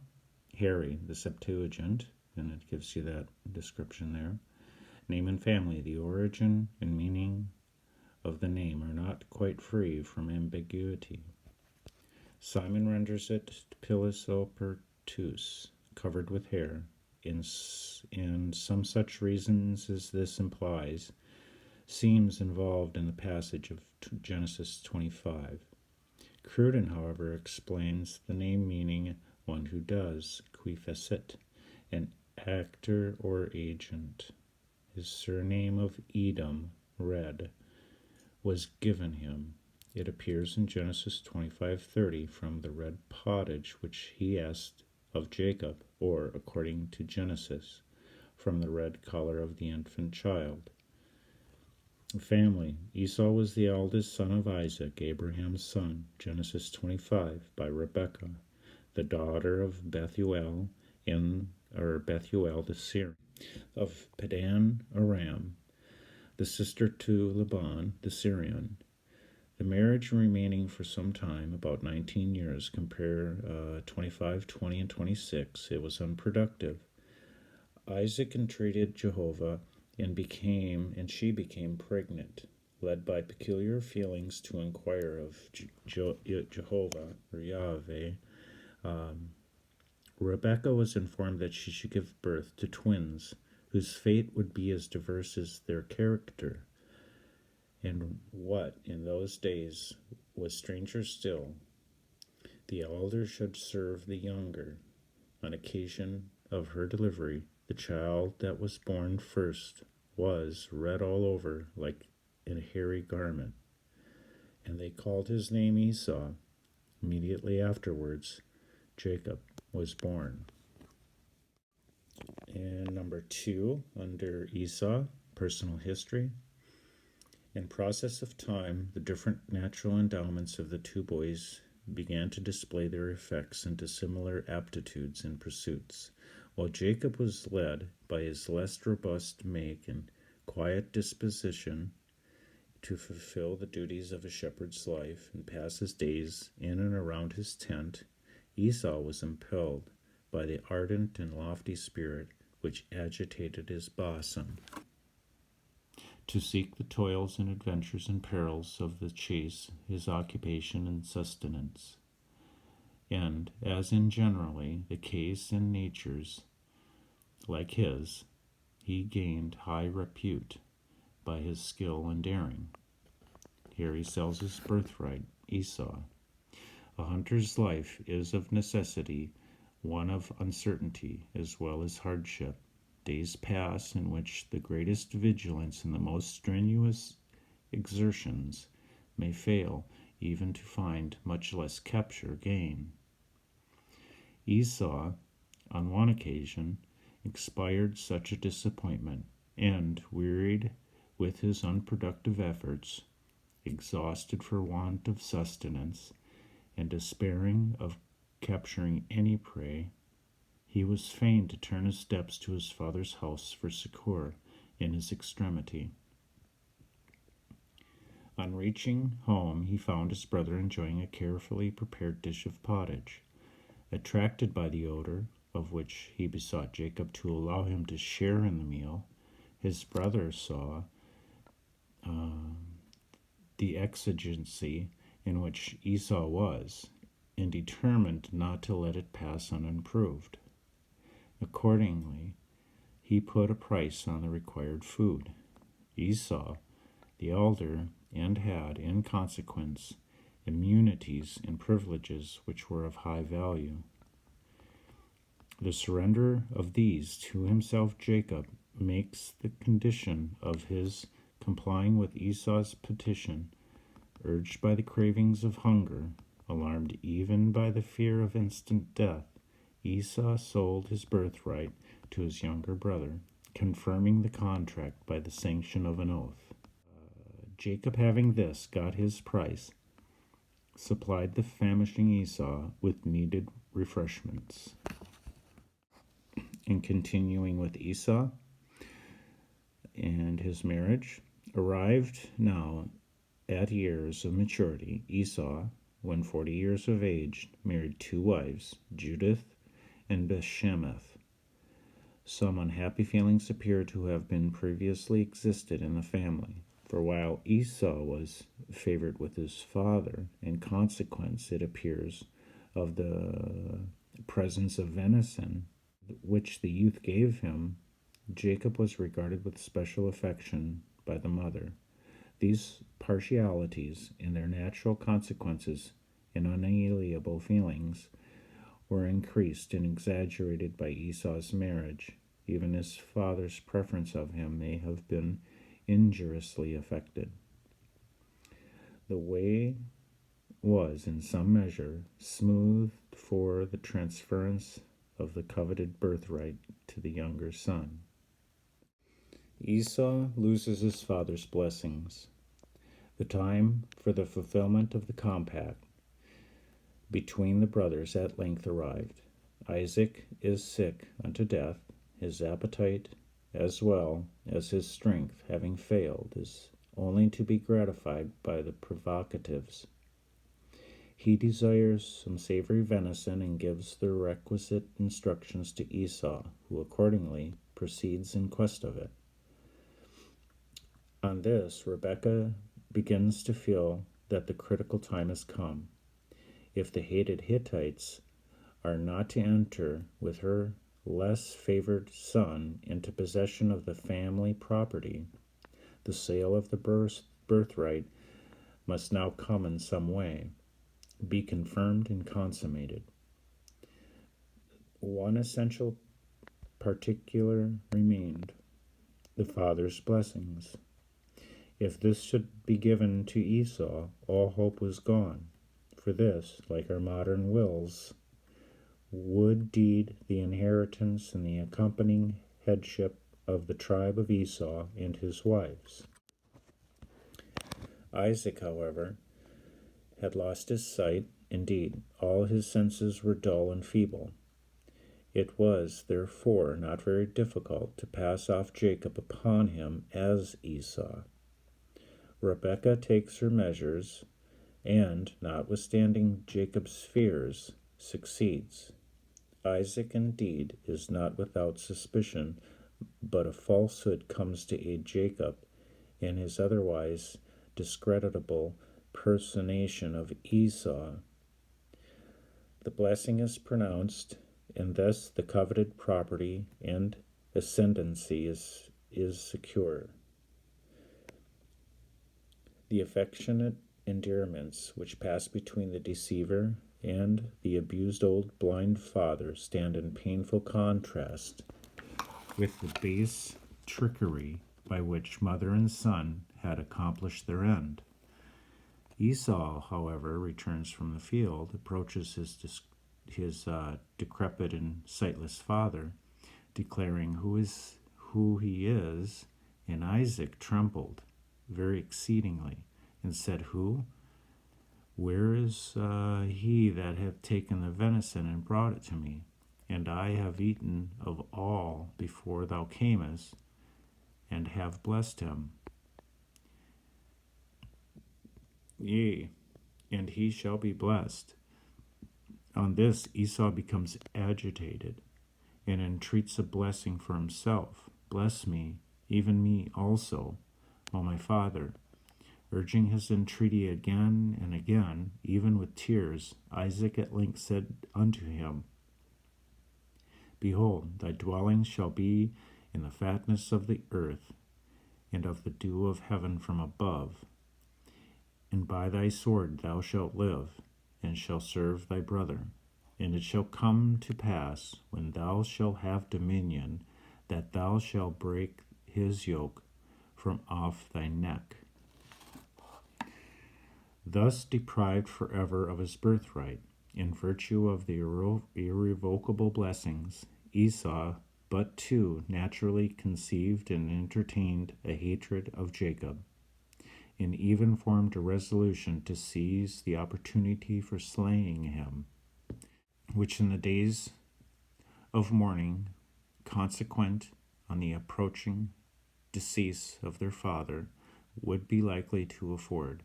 Harry, the Septuagint, and it gives you that description there. Name and family, the origin and meaning of the name are not quite free from ambiguity. Simon renders it pilus opertus, covered with hair, in some such reasons as this implies, seems involved in the passage of Genesis 25. Cruden, however, explains the name meaning one who does, qui facit, an actor or agent. His surname of Edom, red, was given him. It appears in Genesis 25:30 from the red pottage which he asked of Jacob, or, according to Genesis, from the red color of the infant child. Family. Esau was the eldest son of Isaac, Abraham's son, Genesis 25, by Rebekah, the daughter of Bethuel the Syrian, of Padan Aram, the sister to Laban the Syrian. The marriage remaining for some time, about 19 years, compare 25, 20, and 26, it was unproductive. Isaac entreated Jehovah, and she became pregnant, led by peculiar feelings to inquire of Jehovah, or Yahweh. Rebekah was informed that she should give birth to twins, whose fate would be as diverse as their character. And what, in those days, was stranger still, the elder should serve the younger. On occasion of her delivery, the child that was born first was red all over like in a hairy garment, and they called his name Esau. Immediately afterwards, Jacob was born. And number 2, under Esau, personal history. In process of time, the different natural endowments of the two boys began to display their effects into similar aptitudes and pursuits. While Jacob was led by his less robust make and quiet disposition to fulfill the duties of a shepherd's life and pass his days in and around his tent, Esau was impelled by the ardent and lofty spirit which agitated his bosom to seek the toils and adventures and perils of the chase, his occupation and sustenance. And, as in generally the case in natures like his, he gained high repute by his skill and daring. Here he sells his birthright, Esau. A hunter's life is of necessity one of uncertainty as well as hardship. Days pass in which the greatest vigilance and the most strenuous exertions may fail even to find, much less capture, game. Esau, on one occasion, expired such a disappointment, and, wearied with his unproductive efforts, exhausted for want of sustenance, and despairing of capturing any prey, he was fain to turn his steps to his father's house for succor in his extremity. On reaching home, he found his brother enjoying a carefully prepared dish of pottage. Attracted by the odor, of which he besought Jacob to allow him to share in the meal, his brother saw the exigency in which Esau was, and determined not to let it pass unimproved. Accordingly, he put a price on the required food. Esau, the elder, and had, in consequence, immunities and privileges which were of high value. The surrender of these to himself, Jacob, makes the condition of his complying with Esau's petition, urged by the cravings of hunger, alarmed even by the fear of instant death. Esau sold his birthright to his younger brother, confirming the contract by the sanction of an oath. Jacob, having this, got his price, supplied the famishing Esau with needed refreshments. And continuing with Esau and his marriage, arrived now at years of maturity, Esau, when 40 years of age, married 2 wives, Judith and Beshemath. Some unhappy feelings appear to have been previously existed in the family, for while Esau was favored with his father, in consequence, it appears, of the presence of venison which the youth gave him, Jacob was regarded with special affection by the mother. These partialities and their natural consequences and unalienable feelings were increased and exaggerated by Esau's marriage. Even his father's preference of him may have been injuriously affected. The way was, in some measure, smoothed for the transference of the coveted birthright to the younger son. Esau loses his father's blessings. The time for the fulfillment of the compact between the brothers at length arrived. Isaac is sick unto death, his appetite as well as his strength having failed, is only to be gratified by the provocatives. He desires some savory venison and gives the requisite instructions to Esau, who accordingly proceeds in quest of it. On this, Rebekah begins to feel that the critical time has come. If the hated Hittites are not to enter with her less favored son into possession of the family property, the sale of the birthright must now come in some way, be confirmed and consummated. One essential particular remained: the father's blessings. If this should be given to Esau, all hope was gone. For this, like our modern wills, would deed the inheritance and the accompanying headship of the tribe of Esau and his wives. Isaac, however, had lost his sight. Indeed, all his senses were dull and feeble. It was, therefore, not very difficult to pass off Jacob upon him as Esau. Rebekah takes her measures, and, notwithstanding Jacob's fears, succeeds. Isaac, indeed, is not without suspicion, but a falsehood comes to aid Jacob in his otherwise discreditable personation of Esau. The blessing is pronounced, and thus the coveted property and ascendancy is secure. The affectionate endearments which pass between the deceiver and the abused old blind father stand in painful contrast with the base trickery by which mother and son had accomplished their end. Esau, however, returns from the field, approaches his decrepit and sightless father, declaring who he is, and Isaac trembled very exceedingly, and said, Who? Where is he that hath taken the venison and brought it to me? And I have eaten of all before thou camest, and have blessed him. Yea, and he shall be blessed. On this Esau becomes agitated, and entreats a blessing for himself. Bless me, even me also, O my father. Urging his entreaty again and again, even with tears, Isaac at length said unto him, Behold, thy dwelling shall be in the fatness of the earth, and of the dew of heaven from above. And by thy sword thou shalt live, and shalt serve thy brother. And it shall come to pass, when thou shalt have dominion, that thou shalt break his yoke from off thy neck. Thus deprived forever of his birthright, in virtue of the irrevocable blessings, Esau but too naturally conceived and entertained a hatred of Jacob, and even formed a resolution to seize the opportunity for slaying him, which in the days of mourning consequent on the approaching decease of their father would be likely to afford.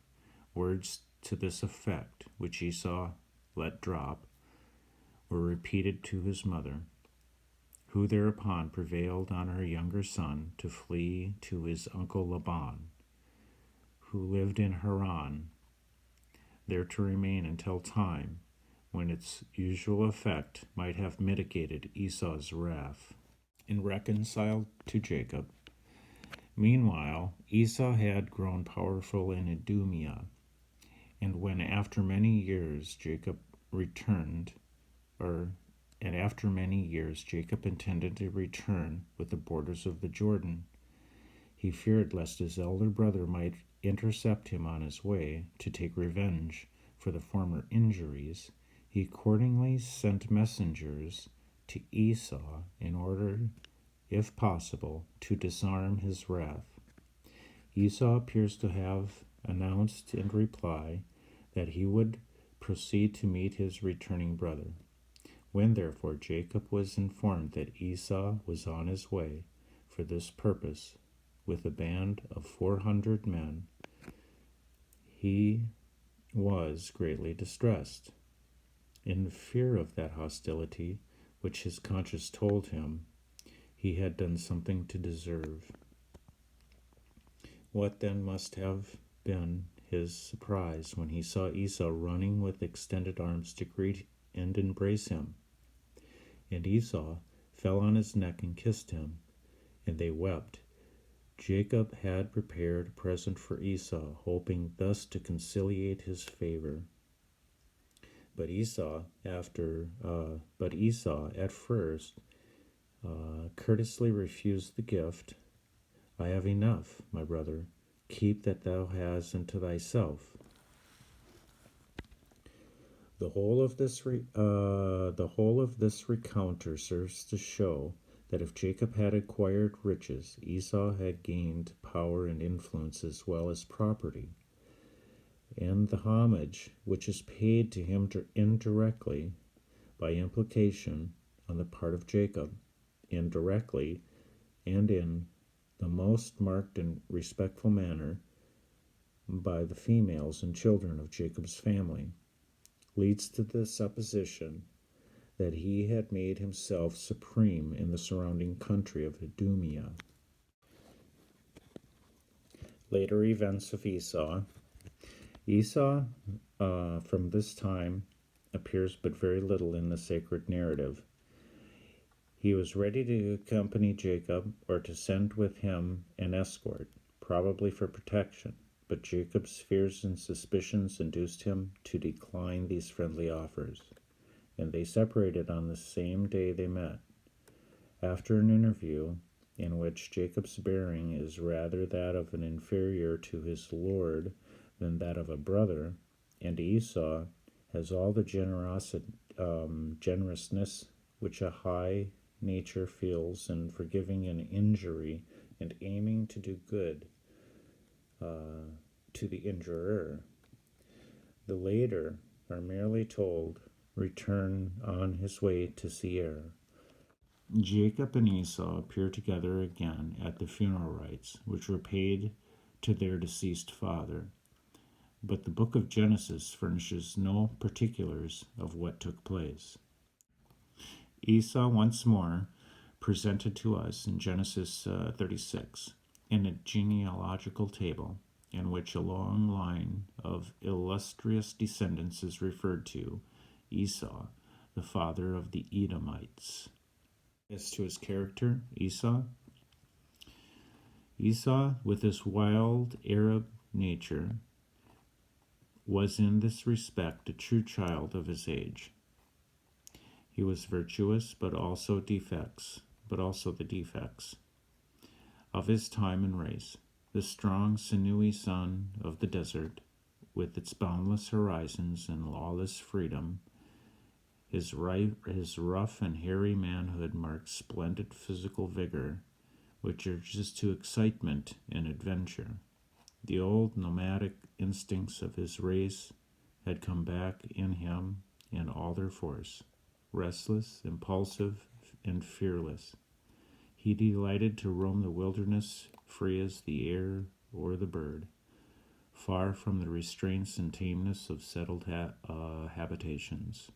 Words to this effect, which Esau let drop, were repeated to his mother, who thereupon prevailed on her younger son to flee to his uncle Laban, who lived in Haran, there to remain until time when its usual effect might have mitigated Esau's wrath and reconciled to Jacob. Meanwhile, Esau had grown powerful in Idumea, and when after many years Jacob intended to return with the borders of the Jordan, he feared lest his elder brother might intercept him on his way to take revenge for the former injuries. He accordingly sent messengers to Esau in order, if possible, to disarm his wrath. Esau appears to have announced in reply that he would proceed to meet his returning brother. When therefore Jacob was informed that Esau was on his way for this purpose with a band of 400 men, he was greatly distressed. In fear of that hostility which his conscience told him he had done something to deserve. What then must have been his surprise when he saw Esau running with extended arms to greet and embrace him. And Esau fell on his neck and kissed him, and they wept. Jacob had prepared a present for Esau, hoping thus to conciliate his favor. But Esau, at first, courteously refused the gift. I have enough, my brother. Keep that thou hast unto thyself. The whole of this recounter serves to show that if Jacob had acquired riches, Esau had gained power and influence as well as property, and the homage which is paid to him indirectly, by implication, on the part of Jacob, indirectly, and in the most marked and respectful manner, by the females and children of Jacob's family, leads to the supposition that he had made himself supreme in the surrounding country of Idumea. Later events of Esau. Esau, from this time, appears but very little in the sacred narrative. He was ready to accompany Jacob or to send with him an escort, probably for protection, but Jacob's fears and suspicions induced him to decline these friendly offers, and they separated on the same day they met. After an interview in which Jacob's bearing is rather that of an inferior to his lord than that of a brother, and Esau has all the generousness which a high nature feels in forgiving an injury and aiming to do good to the injurer. The later are merely told, return on his way to Seir. Jacob and Esau appear together again at the funeral rites, which were paid to their deceased father. But the book of Genesis furnishes no particulars of what took place. Esau once more presented to us in Genesis 36 in a genealogical table in which a long line of illustrious descendants is referred to, Esau, the father of the Edomites. As to his character, Esau, with his wild Arab nature, was in this respect a true child of his age. He was virtuous, but also the defects of his time and race. The strong, sinewy son of the desert, with its boundless horizons and lawless freedom, his rough and hairy manhood marked splendid physical vigor, which urges to excitement and adventure. The old nomadic instincts of his race had come back in him in all their force. Restless, impulsive, and fearless, he delighted to roam the wilderness, free as the air or the bird, far from the restraints and tameness of settled habitations.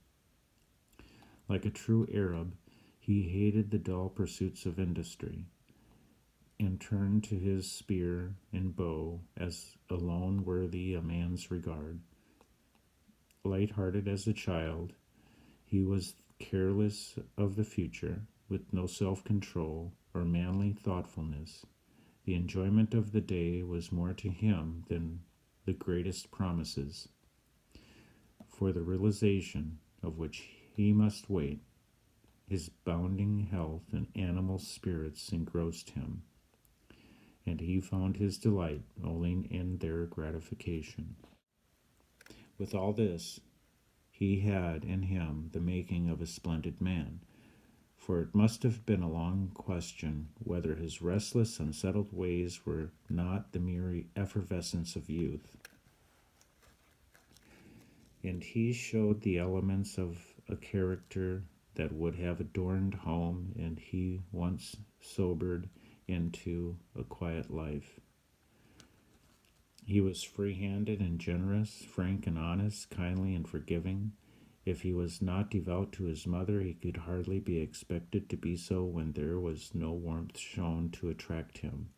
Like a true Arab, he hated the dull pursuits of industry, and turned to his spear and bow as alone worthy a man's regard. Light-hearted as a child, he was careless of the future, with no self-control or manly thoughtfulness. The enjoyment of the day was more to him than the greatest promises, for the realization of which he must wait. His bounding health and animal spirits engrossed him, and he found his delight only in their gratification. With all this, he had in him the making of a splendid man, for it must have been a long question whether his restless, unsettled ways were not the mere effervescence of youth. And he showed the elements of a character that would have adorned home, and he once sobered into a quiet life. He was free-handed and generous, frank and honest, kindly and forgiving. If he was not devout to his mother, he could hardly be expected to be so when there was no warmth shown to attract him.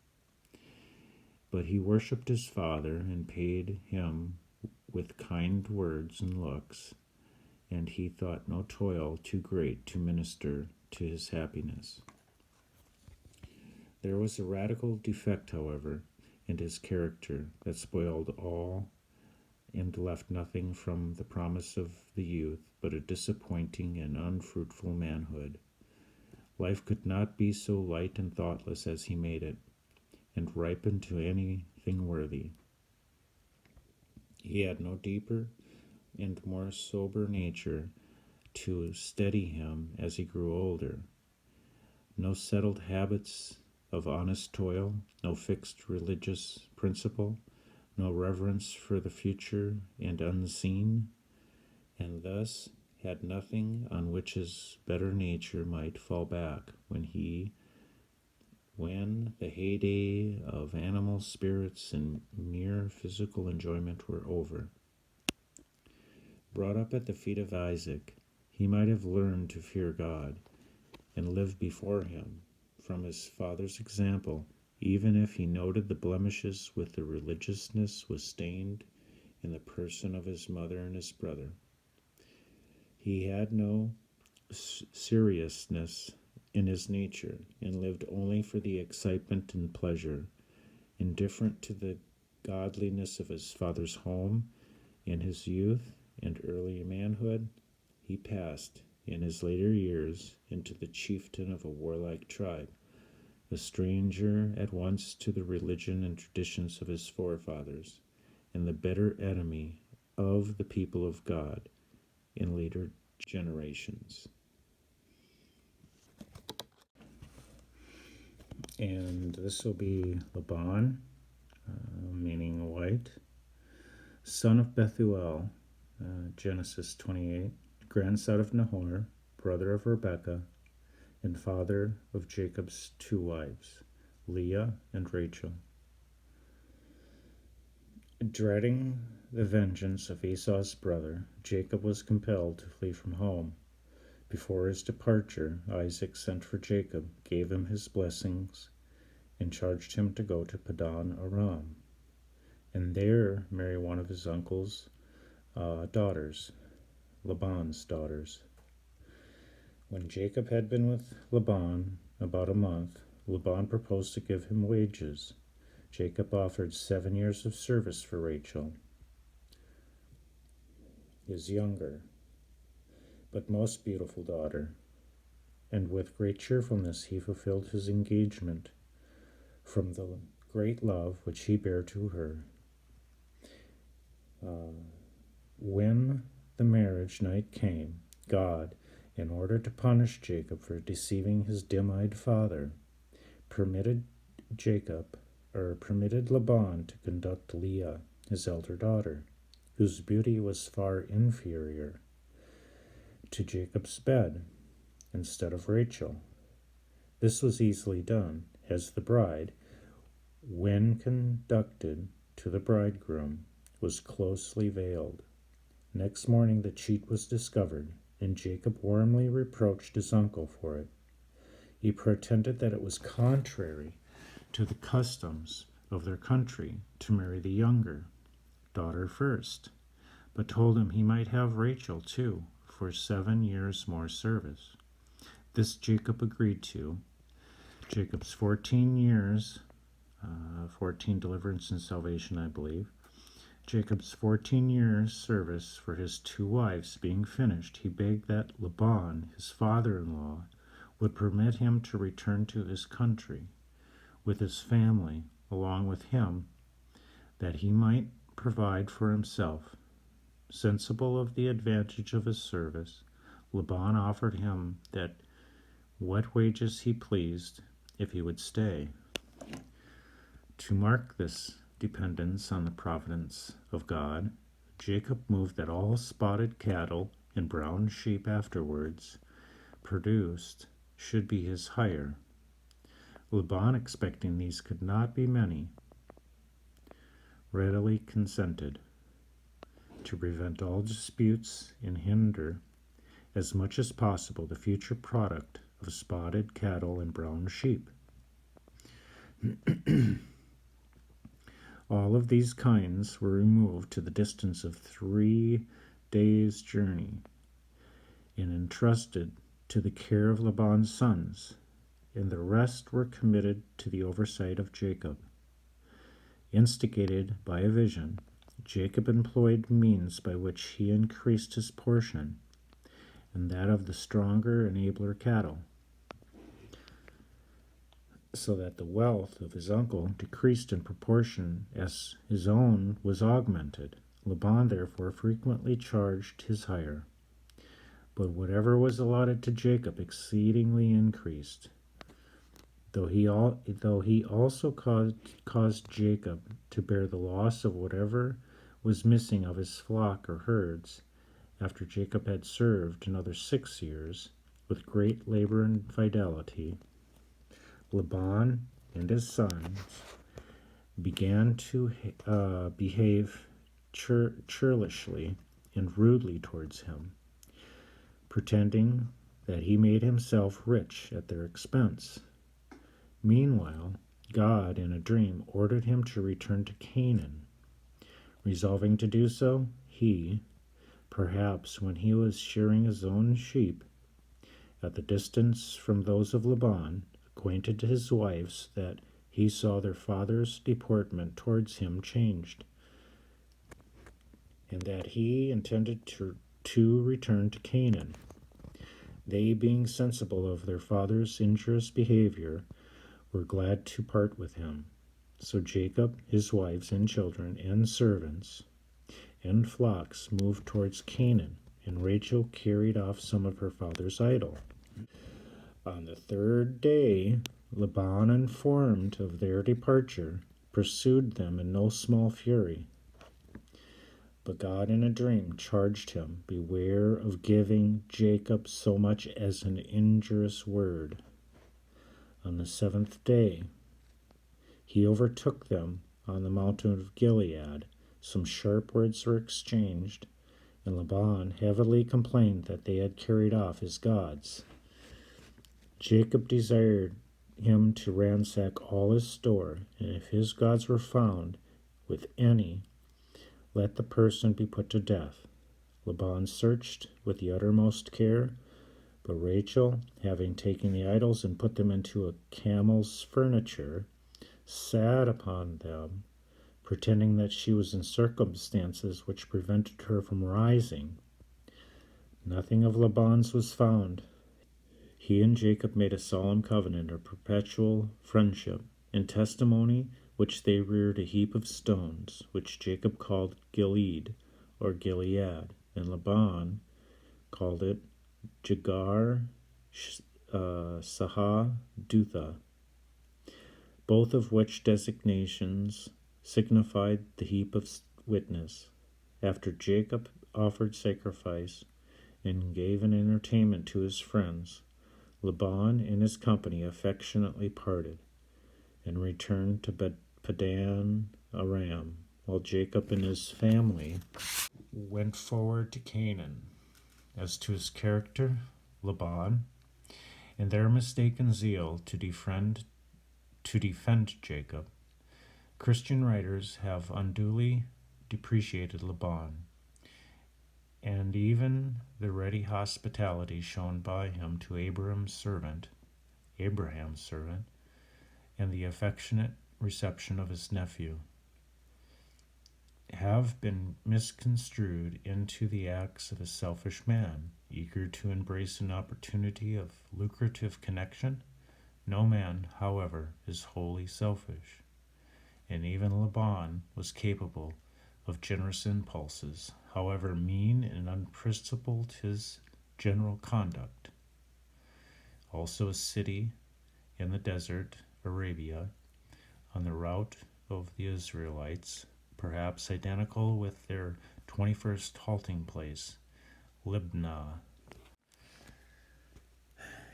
But he worshipped his father and paid him with kind words and looks, and he thought no toil too great to minister to his happiness. There was a radical defect, however, in his character that spoiled all and left nothing from the promise of the youth but a disappointing and unfruitful manhood. Life could not be so light and thoughtless as he made it, and ripen to anything worthy. He had no deeper and more sober nature to steady him as he grew older. No settled habits of honest toil, no fixed religious principle, no reverence for the future and unseen, and thus had nothing on which his better nature might fall back when the heyday of animal spirits and mere physical enjoyment were over. Brought up at the feet of Isaac, he might have learned to fear God and live before him from his father's example, even if he noted the blemishes with the religiousness was stained in the person of his mother and his brother. He had no seriousness in his nature, and lived only for the excitement and pleasure. Indifferent to the godliness of his father's home in his youth and early manhood, he passed, in his later years, into the chieftain of a warlike tribe, a stranger at once to the religion and traditions of his forefathers, and the bitter enemy of the people of God in later generations. And this will be Laban, meaning white, son of Bethuel, Genesis 28, grandson of Nahor, brother of Rebekah, and father of Jacob's two wives, Leah and Rachel. Dreading the vengeance of Esau's brother, Jacob was compelled to flee from home. Before his departure, Isaac sent for Jacob, gave him his blessings, and charged him to go to Padan Aram. and there marry one of his uncle's daughters, Laban's daughters. When Jacob had been with Laban about a month, Laban proposed to give him wages. Jacob offered 7 years of service for Rachel, his younger, but most beautiful daughter, and with great cheerfulness he fulfilled his engagement from the great love which he bare to her. When the marriage night came, God, in order to punish Jacob for deceiving his dim-eyed father, permitted Laban to conduct Leah, his elder daughter, whose beauty was far inferior, to Jacob's bed instead of Rachel. This was easily done, as the bride, when conducted to the bridegroom, was closely veiled. Next morning the cheat was discovered, and Jacob warmly reproached his uncle for it. He pretended that it was contrary to the customs of their country to marry the younger daughter first, but told him he might have Rachel too for 7 years more service. This Jacob agreed to. Jacob's 14 years, 14 deliverance and salvation, I believe. Jacob's 14 years' service for his 2 wives being finished, he begged that Laban, his father-in-law, would permit him to return to his country with his family along with him, that he might provide for himself. Sensible of the advantage of his service, Laban offered him that what wages he pleased if he would stay. To mark this dependence on the providence of God, Jacob moved that all spotted cattle and brown sheep afterwards produced should be his hire. Laban, expecting these could not be many, readily consented, to prevent all disputes and hinder as much as possible the future product of spotted cattle and brown sheep. All of these kinds were removed to the distance of 3 days' journey and entrusted to the care of Laban's sons, and the rest were committed to the oversight of Jacob. Instigated by a vision, Jacob employed means by which he increased his portion and that of the stronger and abler cattle, so that the wealth of his uncle decreased in proportion as his own was augmented. Laban therefore frequently charged his hire, but whatever was allotted to Jacob exceedingly increased, though he also caused Jacob to bear the loss of whatever was missing of his flock or herds, after Jacob had served another 6 years with great labor and fidelity. Laban and his sons began to behave churlishly and rudely towards him, pretending that he made himself rich at their expense. Meanwhile, God, in a dream, ordered him to return to Canaan. Resolving to do so, he, perhaps when he was shearing his own sheep, at the distance from those of Laban, acquainted his wives that he saw their father's deportment towards him changed, and that he intended to return to Canaan. They, being sensible of their father's injurious behavior, were glad to part with him. So Jacob, his wives and children and servants and flocks moved towards Canaan, and Rachel carried off some of her father's idol. On the 3rd day, Laban, informed of their departure, pursued them in no small fury. But God in a dream charged him, beware of giving Jacob so much as an injurious word. On the 7th day, he overtook them on the mountain of Gilead. Some sharp words were exchanged, and Laban heavily complained that they had carried off his gods. Jacob desired him to ransack all his store, and if his gods were found, with any, let the person be put to death. Laban searched with the uttermost care, but Rachel, having taken the idols and put them into a camel's furniture, sat upon them, pretending that she was in circumstances which prevented her from rising. Nothing of Laban's was found. He and Jacob made a solemn covenant of perpetual friendship, in testimony which they reared a heap of stones, which Jacob called Gilead, or Gilead, and Laban called it Jagar Sahah Dutha, both of which designations signified the heap of witness. After Jacob offered sacrifice and gave an entertainment to his friends, Laban and his company affectionately parted and returned to Padan Aram, while Jacob and his family went forward to Canaan. As to his character, Laban, in their mistaken zeal to defend Jacob, Christian writers have unduly depreciated Laban, and even the ready hospitality shown by him to Abraham's servant, and the affectionate reception of his nephew, have been misconstrued into the acts of a selfish man, eager to embrace an opportunity of lucrative connection. No man, however, is wholly selfish, and even Laban was capable of generous impulses, however mean and unprincipled his general conduct. Also a city in the desert, Arabia, on the route of the Israelites, perhaps identical with their 21st halting place, Libnah.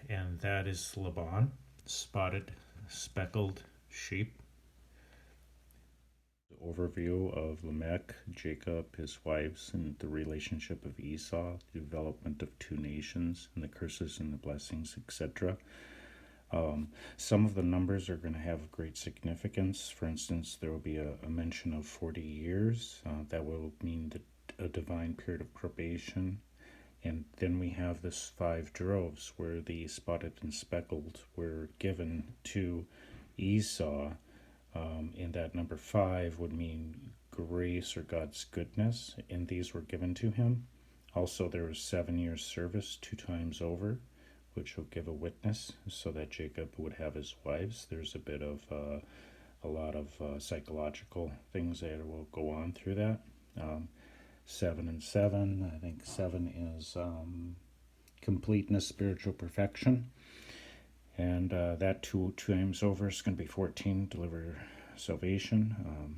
And that is Laban, spotted, speckled sheep. The overview of Lamech, Jacob, his wives, and the relationship of Esau, the development of two nations, and the curses and the blessings, etc. Some of the numbers are going to have great significance. For instance, there will be a mention of 40 years. That will mean a divine period of probation. And then we have this 5 droves where the spotted and speckled were given to Esau. And that number 5 would mean grace or God's goodness, and these were given to him. Also, there was 7 years service 2 times over, which will give a witness so that Jacob would have his wives. There's a bit of a lot of psychological things that will go on through that. 7 and 7, I think 7 is completeness, spiritual perfection. And that 2 times over is going to be 14, deliver salvation.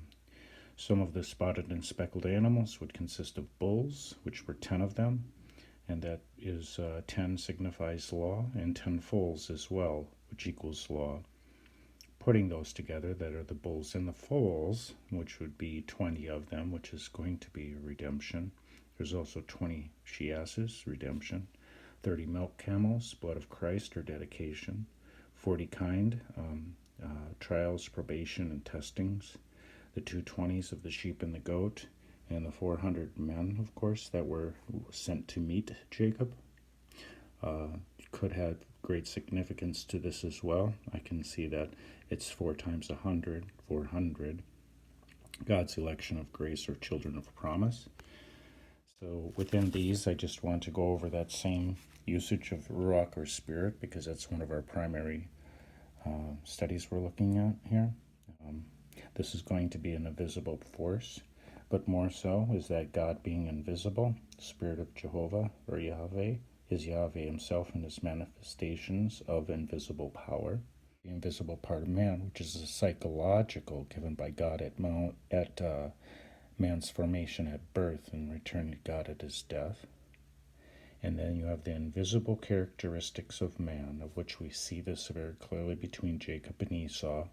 Some of the spotted and speckled animals would consist of bulls, which were 10 of them. And that is 10 signifies law, and 10 foals as well, which equals law. Putting those together, that are the bulls and the foals, which would be 20 of them, which is going to be redemption. There's also 20 she-asses, redemption. 30 milk camels, blood of Christ, or dedication. 40 kind, trials, probation, and testings. The 220s of the sheep and the goat, and the 400 men, of course, that were sent to meet Jacob. Could have great significance to this as well. I can see that it's 4 times 100, 400. God's election of grace, or children of promise. So within these, I just want to go over that same usage of Ruach, or spirit, because that's one of our primary studies we're looking at here. This is going to be an invisible force, but more so is that God being invisible, Spirit of Jehovah, or Yahweh, is Yahweh himself in his manifestations of invisible power. The invisible part of man, which is a psychological given by God at man's formation at birth and return to God at his death. And then you have the invisible characteristics of man, of which we see this very clearly between Jacob and Esau,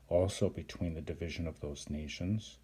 also between the division of those nations.